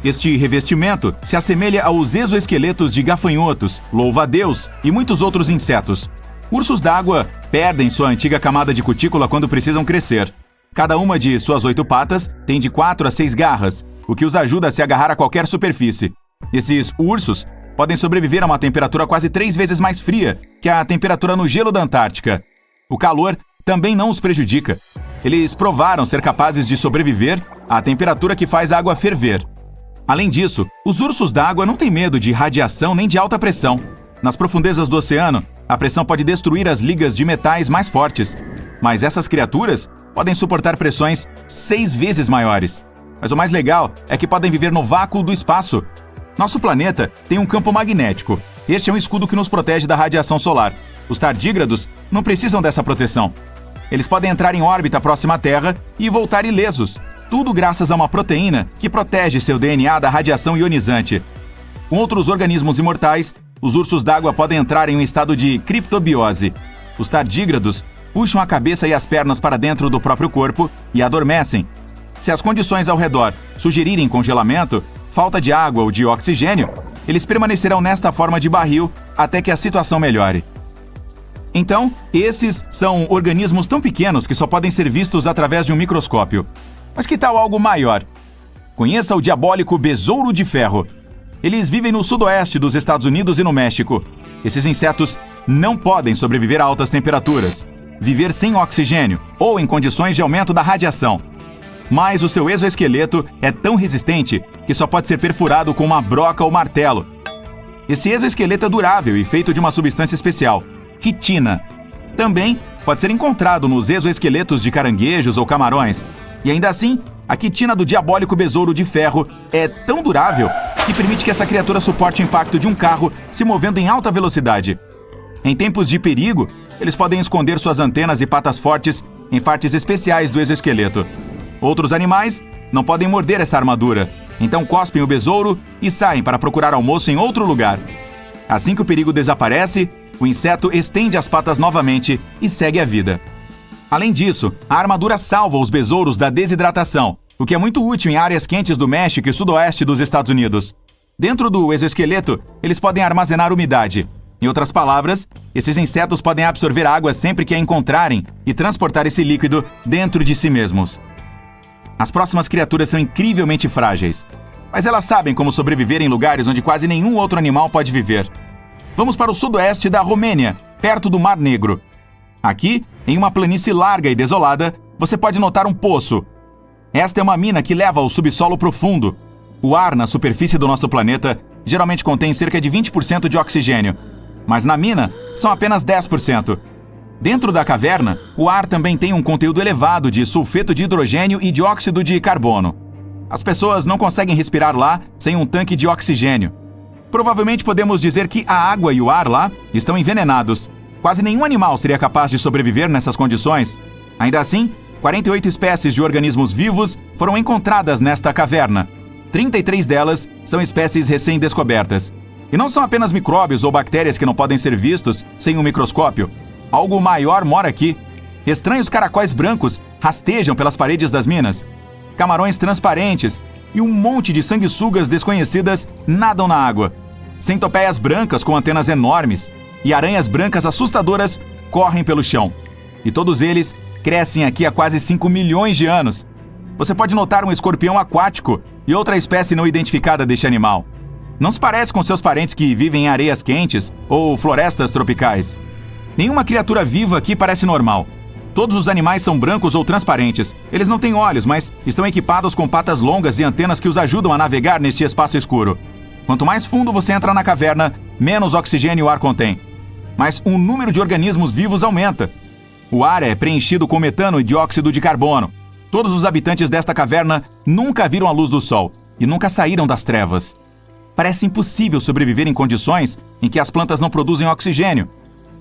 Este revestimento se assemelha aos exoesqueletos de gafanhotos, louva-a-Deus e muitos outros insetos. Ursos d'água perdem sua antiga camada de cutícula quando precisam crescer. Cada uma de suas 8 patas tem de 4 a 6 garras, o que os ajuda a se agarrar a qualquer superfície. Esses ursos podem sobreviver a uma temperatura quase 3 vezes mais fria que a temperatura no gelo da Antártica. O calor também não os prejudica. Eles provaram ser capazes de sobreviver à temperatura que faz a água ferver. Além disso, os ursos d'água não têm medo de radiação nem de alta pressão. Nas profundezas do oceano, a pressão pode destruir as ligas de metais mais fortes. Mas essas criaturas podem suportar pressões 6 vezes maiores. Mas o mais legal é que podem viver no vácuo do espaço. Nosso planeta tem um campo magnético. Este é um escudo que nos protege da radiação solar. Os tardígrados não precisam dessa proteção. Eles podem entrar em órbita próxima à Terra e voltar ilesos. Tudo graças a uma proteína que protege seu DNA da radiação ionizante. Com outros organismos imortais, os ursos d'água podem entrar em um estado de criptobiose. Os tardígrados puxam a cabeça e as pernas para dentro do próprio corpo e adormecem. Se as condições ao redor sugerirem congelamento, falta de água ou de oxigênio, eles permanecerão nesta forma de barril até que a situação melhore. Então, esses são organismos tão pequenos que só podem ser vistos através de um microscópio. Mas que tal algo maior? Conheça o diabólico besouro de ferro. Eles vivem no sudoeste dos Estados Unidos e no México. Esses insetos não podem sobreviver a altas temperaturas, viver sem oxigênio ou em condições de aumento da radiação. Mas o seu exoesqueleto é tão resistente que só pode ser perfurado com uma broca ou martelo. Esse exoesqueleto é durável e feito de uma substância especial, quitina. Também pode ser encontrado nos exoesqueletos de caranguejos ou camarões. E ainda assim, a quitina do diabólico besouro de ferro é tão durável que permite que essa criatura suporte o impacto de um carro se movendo em alta velocidade. Em tempos de perigo, eles podem esconder suas antenas e patas fortes em partes especiais do exoesqueleto. Outros animais não podem morder essa armadura, então cospem o besouro e saem para procurar almoço em outro lugar. Assim que o perigo desaparece, o inseto estende as patas novamente e segue a vida. Além disso, a armadura salva os besouros da desidratação, o que é muito útil em áreas quentes do México e sudoeste dos Estados Unidos. Dentro do exoesqueleto, eles podem armazenar umidade. Em outras palavras, esses insetos podem absorver água sempre que a encontrarem e transportar esse líquido dentro de si mesmos. As próximas criaturas são incrivelmente frágeis, mas elas sabem como sobreviver em lugares onde quase nenhum outro animal pode viver. Vamos para o sudoeste da Romênia, perto do Mar Negro. Aqui, em uma planície larga e desolada, você pode notar um poço. Esta é uma mina que leva ao subsolo profundo. O ar na superfície do nosso planeta geralmente contém cerca de 20% de oxigênio, mas na mina são apenas 10%. Dentro da caverna, o ar também tem um conteúdo elevado de sulfeto de hidrogênio e dióxido de carbono. As pessoas não conseguem respirar lá sem um tanque de oxigênio. Provavelmente podemos dizer que a água e o ar lá estão envenenados. Quase nenhum animal seria capaz de sobreviver nessas condições. Ainda assim, 48 espécies de organismos vivos foram encontradas nesta caverna. 33 delas são espécies recém-descobertas. E não são apenas micróbios ou bactérias que não podem ser vistos sem um microscópio. Algo maior mora aqui. Estranhos caracóis brancos rastejam pelas paredes das minas. Camarões transparentes e um monte de sanguessugas desconhecidas nadam na água. Centopeias brancas com antenas enormes e aranhas brancas assustadoras correm pelo chão. E todos eles crescem aqui há quase 5 milhões de anos. Você pode notar um escorpião aquático e outra espécie não identificada deste animal. Não se parece com seus parentes que vivem em areias quentes ou florestas tropicais. Nenhuma criatura viva aqui parece normal. Todos os animais são brancos ou transparentes. Eles não têm olhos, mas estão equipados com patas longas e antenas que os ajudam a navegar neste espaço escuro. Quanto mais fundo você entra na caverna, menos oxigênio o ar contém. Mas o número de organismos vivos aumenta. O ar é preenchido com metano e dióxido de carbono. Todos os habitantes desta caverna nunca viram a luz do sol e nunca saíram das trevas. Parece impossível sobreviver em condições em que as plantas não produzem oxigênio.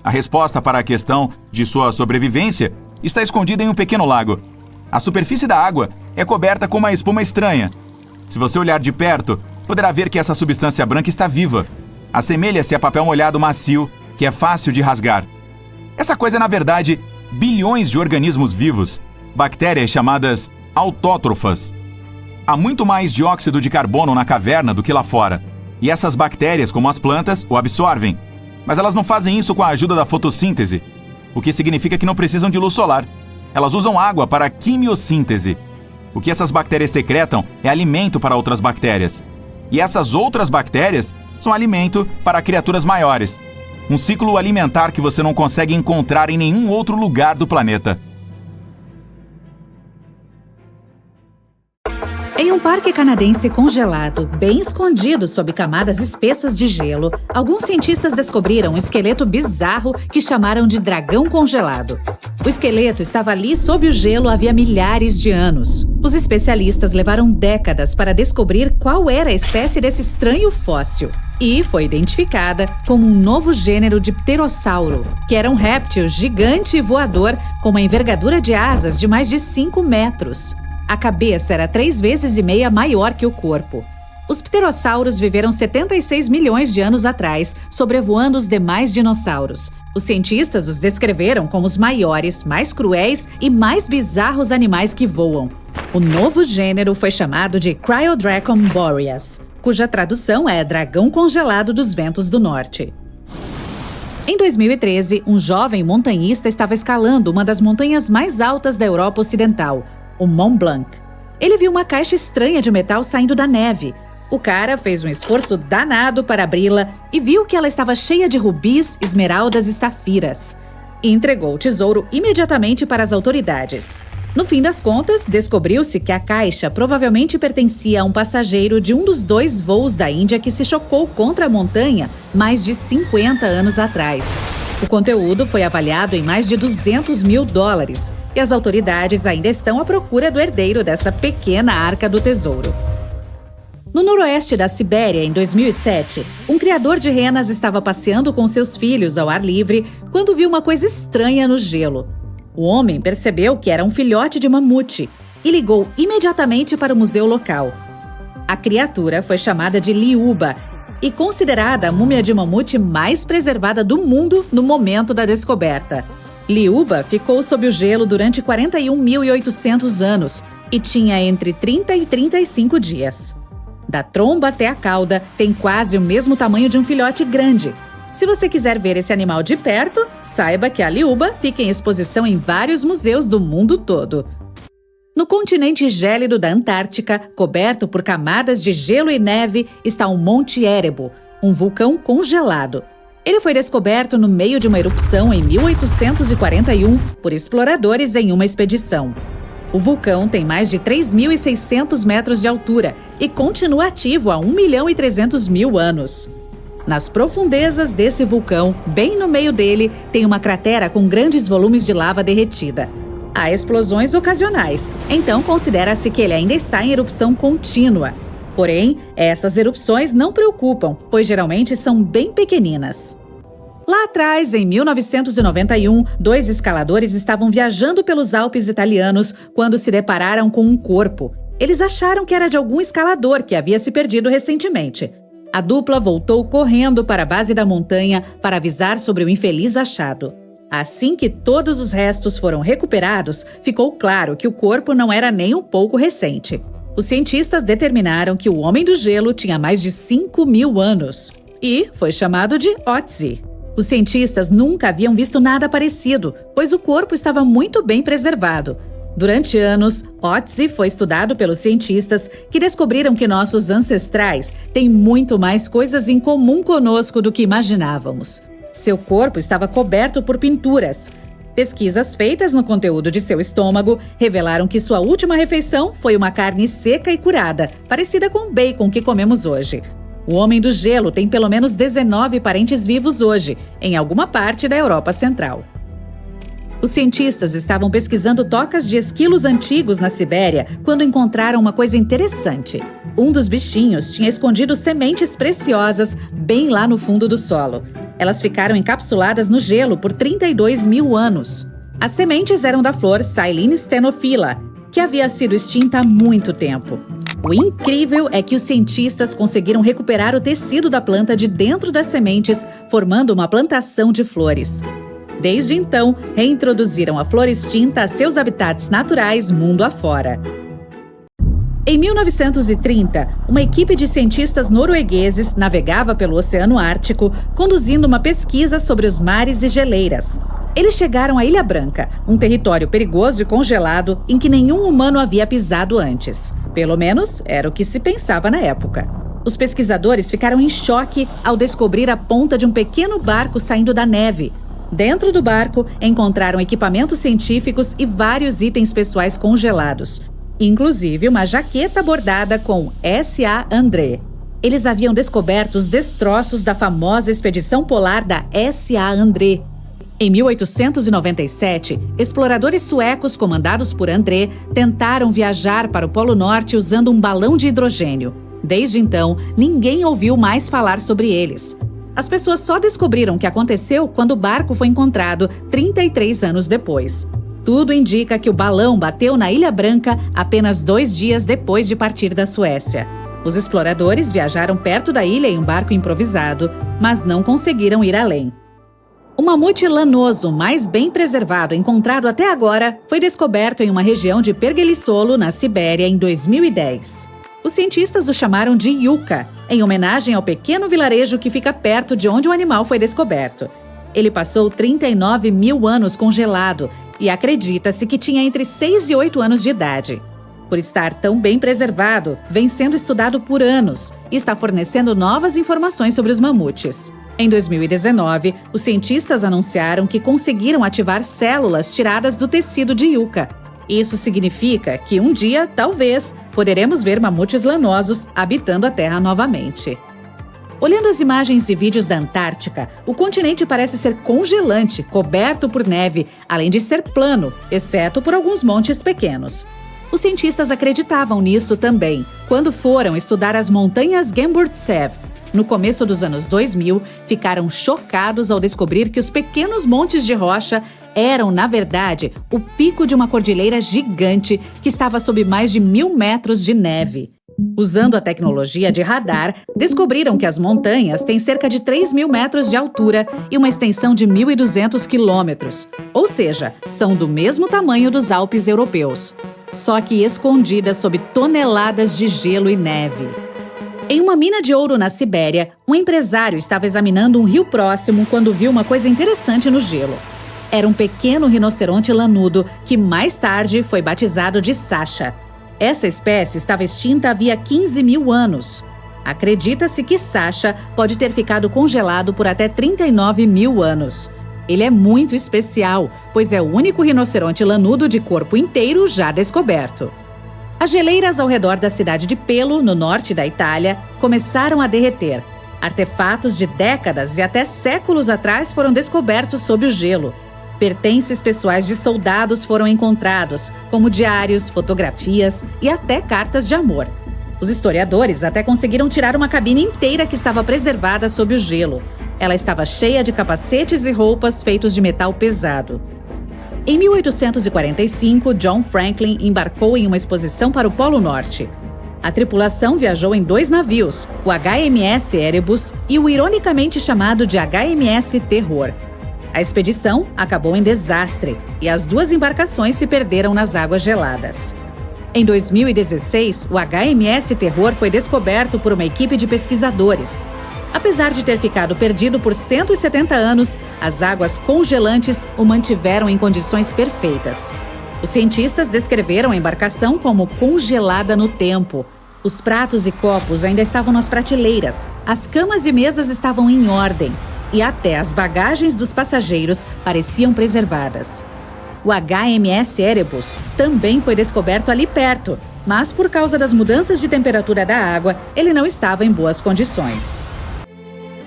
A resposta para a questão de sua sobrevivência está escondida em um pequeno lago. A superfície da água é coberta com uma espuma estranha. Se você olhar de perto, poderá ver que essa substância branca está viva. Assemelha-se a papel molhado macio, que é fácil de rasgar. Essa coisa é, na verdade, bilhões de organismos vivos, bactérias chamadas autótrofas. Há muito mais dióxido de carbono na caverna do que lá fora, e essas bactérias, como as plantas, o absorvem. Mas elas não fazem isso com a ajuda da fotossíntese, o que significa que não precisam de luz solar. Elas usam água para a quimiossíntese. O que essas bactérias secretam é alimento para outras bactérias. E essas outras bactérias são alimento para criaturas maiores. Um ciclo alimentar que você não consegue encontrar em nenhum outro lugar do planeta. Em um parque canadense congelado, bem escondido sob camadas espessas de gelo, alguns cientistas descobriram um esqueleto bizarro que chamaram de dragão congelado. O esqueleto estava ali sob o gelo havia milhares de anos. Os especialistas levaram décadas para descobrir qual era a espécie desse estranho fóssil. E foi identificada como um novo gênero de pterossauro, que era um réptil gigante e voador com uma envergadura de asas de mais de 5 metros. A cabeça era 3,5 vezes maior que o corpo. Os pterossauros viveram 76 milhões de anos atrás, sobrevoando os demais dinossauros. Os cientistas os descreveram como os maiores, mais cruéis e mais bizarros animais que voam. O novo gênero foi chamado de Cryodracon boreas, cuja tradução é dragão congelado dos ventos do norte. Em 2013, um jovem montanhista estava escalando uma das montanhas mais altas da Europa Ocidental, o Mont Blanc. Ele viu uma caixa estranha de metal saindo da neve. O cara fez um esforço danado para abri-la e viu que ela estava cheia de rubis, esmeraldas e safiras. E entregou o tesouro imediatamente para as autoridades. No fim das contas, descobriu-se que a caixa provavelmente pertencia a um passageiro de um dos 2 voos da Índia que se chocou contra a montanha mais de 50 anos atrás. O conteúdo foi avaliado em mais de US$200 mil e as autoridades ainda estão à procura do herdeiro dessa pequena arca do tesouro. No noroeste da Sibéria, em 2007, um criador de renas estava passeando com seus filhos ao ar livre quando viu uma coisa estranha no gelo. O homem percebeu que era um filhote de mamute e ligou imediatamente para o museu local. A criatura foi chamada de Liuba e considerada a múmia de mamute mais preservada do mundo no momento da descoberta. Liuba ficou sob o gelo durante 41.800 anos e tinha entre 30 e 35 dias. Da tromba até a cauda, tem quase o mesmo tamanho de um filhote grande. Se você quiser ver esse animal de perto, saiba que a Liuba fica em exposição em vários museus do mundo todo. No continente gélido da Antártica, coberto por camadas de gelo e neve, está o Monte Erebo, um vulcão congelado. Ele foi descoberto no meio de uma erupção em 1841 por exploradores em uma expedição. O vulcão tem mais de 3.600 metros de altura e continua ativo há 1.300.000 anos. Nas profundezas desse vulcão, bem no meio dele, tem uma cratera com grandes volumes de lava derretida. Há explosões ocasionais, então considera-se que ele ainda está em erupção contínua. Porém, essas erupções não preocupam, pois geralmente são bem pequeninas. Lá atrás, em 1991, 2 escaladores estavam viajando pelos Alpes italianos quando se depararam com um corpo. Eles acharam que era de algum escalador que havia se perdido recentemente. A dupla voltou correndo para a base da montanha para avisar sobre o infeliz achado. Assim que todos os restos foram recuperados, ficou claro que o corpo não era nem um pouco recente. Os cientistas determinaram que o Homem do Gelo tinha mais de 5.000 anos e foi chamado de Otzi. Os cientistas nunca haviam visto nada parecido, pois o corpo estava muito bem preservado. Durante anos, Otzi foi estudado pelos cientistas que descobriram que nossos ancestrais têm muito mais coisas em comum conosco do que imaginávamos. Seu corpo estava coberto por pinturas. Pesquisas feitas no conteúdo de seu estômago revelaram que sua última refeição foi uma carne seca e curada, parecida com o bacon que comemos hoje. O Homem do Gelo tem pelo menos 19 parentes vivos hoje, em alguma parte da Europa Central. Os cientistas estavam pesquisando tocas de esquilos antigos na Sibéria quando encontraram uma coisa interessante. Um dos bichinhos tinha escondido sementes preciosas bem lá no fundo do solo. Elas ficaram encapsuladas no gelo por 32.000 anos. As sementes eram da flor Silene stenophila, que havia sido extinta há muito tempo. O incrível é que os cientistas conseguiram recuperar o tecido da planta de dentro das sementes, formando uma plantação de flores. Desde então, reintroduziram a flor extinta a seus habitats naturais mundo afora. Em 1930, uma equipe de cientistas noruegueses navegava pelo Oceano Ártico, conduzindo uma pesquisa sobre os mares e geleiras. Eles chegaram à Ilha Branca, um território perigoso e congelado em que nenhum humano havia pisado antes. Pelo menos, era o que se pensava na época. Os pesquisadores ficaram em choque ao descobrir a ponta de um pequeno barco saindo da neve. Dentro do barco, encontraram equipamentos científicos e vários itens pessoais congelados, inclusive uma jaqueta bordada com S.A. André. Eles haviam descoberto os destroços da famosa expedição polar da S.A. André. Em 1897, exploradores suecos comandados por André tentaram viajar para o Polo Norte usando um balão de hidrogênio. Desde então, ninguém ouviu mais falar sobre eles. As pessoas só descobriram o que aconteceu quando o barco foi encontrado 33 anos depois. Tudo indica que o balão bateu na Ilha Branca apenas 2 dias depois de partir da Suécia. Os exploradores viajaram perto da ilha em um barco improvisado, mas não conseguiram ir além. O mamute lanoso mais bem preservado encontrado até agora foi descoberto em uma região de Pergelissolo, na Sibéria, em 2010. Os cientistas o chamaram de Yuka, em homenagem ao pequeno vilarejo que fica perto de onde o animal foi descoberto. Ele passou 39.000 anos congelado e acredita-se que tinha entre 6 e 8 anos de idade. Por estar tão bem preservado, vem sendo estudado por anos e está fornecendo novas informações sobre os mamutes. Em 2019, os cientistas anunciaram que conseguiram ativar células tiradas do tecido de Yuka. Isso significa que um dia, talvez, poderemos ver mamutes lanosos habitando a Terra novamente. Olhando as imagens e vídeos da Antártica, o continente parece ser congelante, coberto por neve, além de ser plano, exceto por alguns montes pequenos. Os cientistas acreditavam nisso também, quando foram estudar as montanhas Gemburtsev. No começo dos anos 2000, ficaram chocados ao descobrir que os pequenos montes de rocha eram, na verdade, o pico de uma cordilheira gigante que estava sob mais de 1.000 metros de neve. Usando a tecnologia de radar, descobriram que as montanhas têm cerca de 3.000 metros de altura e uma extensão de 1.200 quilômetros. Ou seja, são do mesmo tamanho dos Alpes europeus, só que escondidas sob toneladas de gelo e neve. Em uma mina de ouro na Sibéria, um empresário estava examinando um rio próximo quando viu uma coisa interessante no gelo. Era um pequeno rinoceronte lanudo que mais tarde foi batizado de Sasha. Essa espécie estava extinta havia 15.000 anos. Acredita-se que Sasha pode ter ficado congelado por até 39.000 anos. Ele é muito especial, pois é o único rinoceronte lanudo de corpo inteiro já descoberto. As geleiras ao redor da cidade de Pelo, no norte da Itália, começaram a derreter. Artefatos de décadas e até séculos atrás foram descobertos sob o gelo. Pertences pessoais de soldados foram encontrados, como diários, fotografias e até cartas de amor. Os historiadores até conseguiram tirar uma cabine inteira que estava preservada sob o gelo. Ela estava cheia de capacetes e roupas feitos de metal pesado. Em 1845, John Franklin embarcou em uma expedição para o Polo Norte. A tripulação viajou em 2 navios, o HMS Erebus e o ironicamente chamado de HMS Terror. A expedição acabou em desastre e as 2 embarcações se perderam nas águas geladas. Em 2016, o HMS Terror foi descoberto por uma equipe de pesquisadores. Apesar de ter ficado perdido por 170 anos, as águas congelantes o mantiveram em condições perfeitas. Os cientistas descreveram a embarcação como congelada no tempo. Os pratos e copos ainda estavam nas prateleiras, as camas e mesas estavam em ordem, e até as bagagens dos passageiros pareciam preservadas. O HMS Erebus também foi descoberto ali perto, mas por causa das mudanças de temperatura da água, ele não estava em boas condições.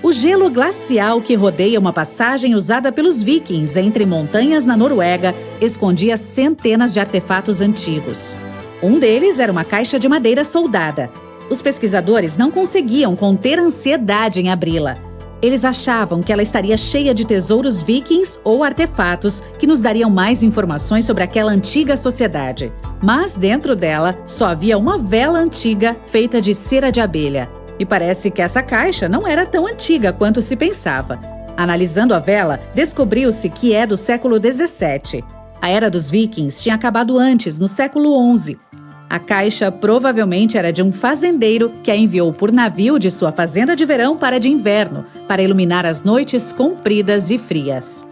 O gelo glacial que rodeia uma passagem usada pelos vikings entre montanhas na Noruega escondia centenas de artefatos antigos. Um deles era uma caixa de madeira soldada. Os pesquisadores não conseguiam conter a ansiedade em abri-la. Eles achavam que ela estaria cheia de tesouros vikings ou artefatos que nos dariam mais informações sobre aquela antiga sociedade. Mas dentro dela só havia uma vela antiga feita de cera de abelha. E parece que essa caixa não era tão antiga quanto se pensava. Analisando a vela, descobriu-se que é do século XVII. A Era dos Vikings tinha acabado antes, no século XI. A caixa provavelmente era de um fazendeiro que a enviou por navio de sua fazenda de verão para a de inverno, para iluminar as noites compridas e frias.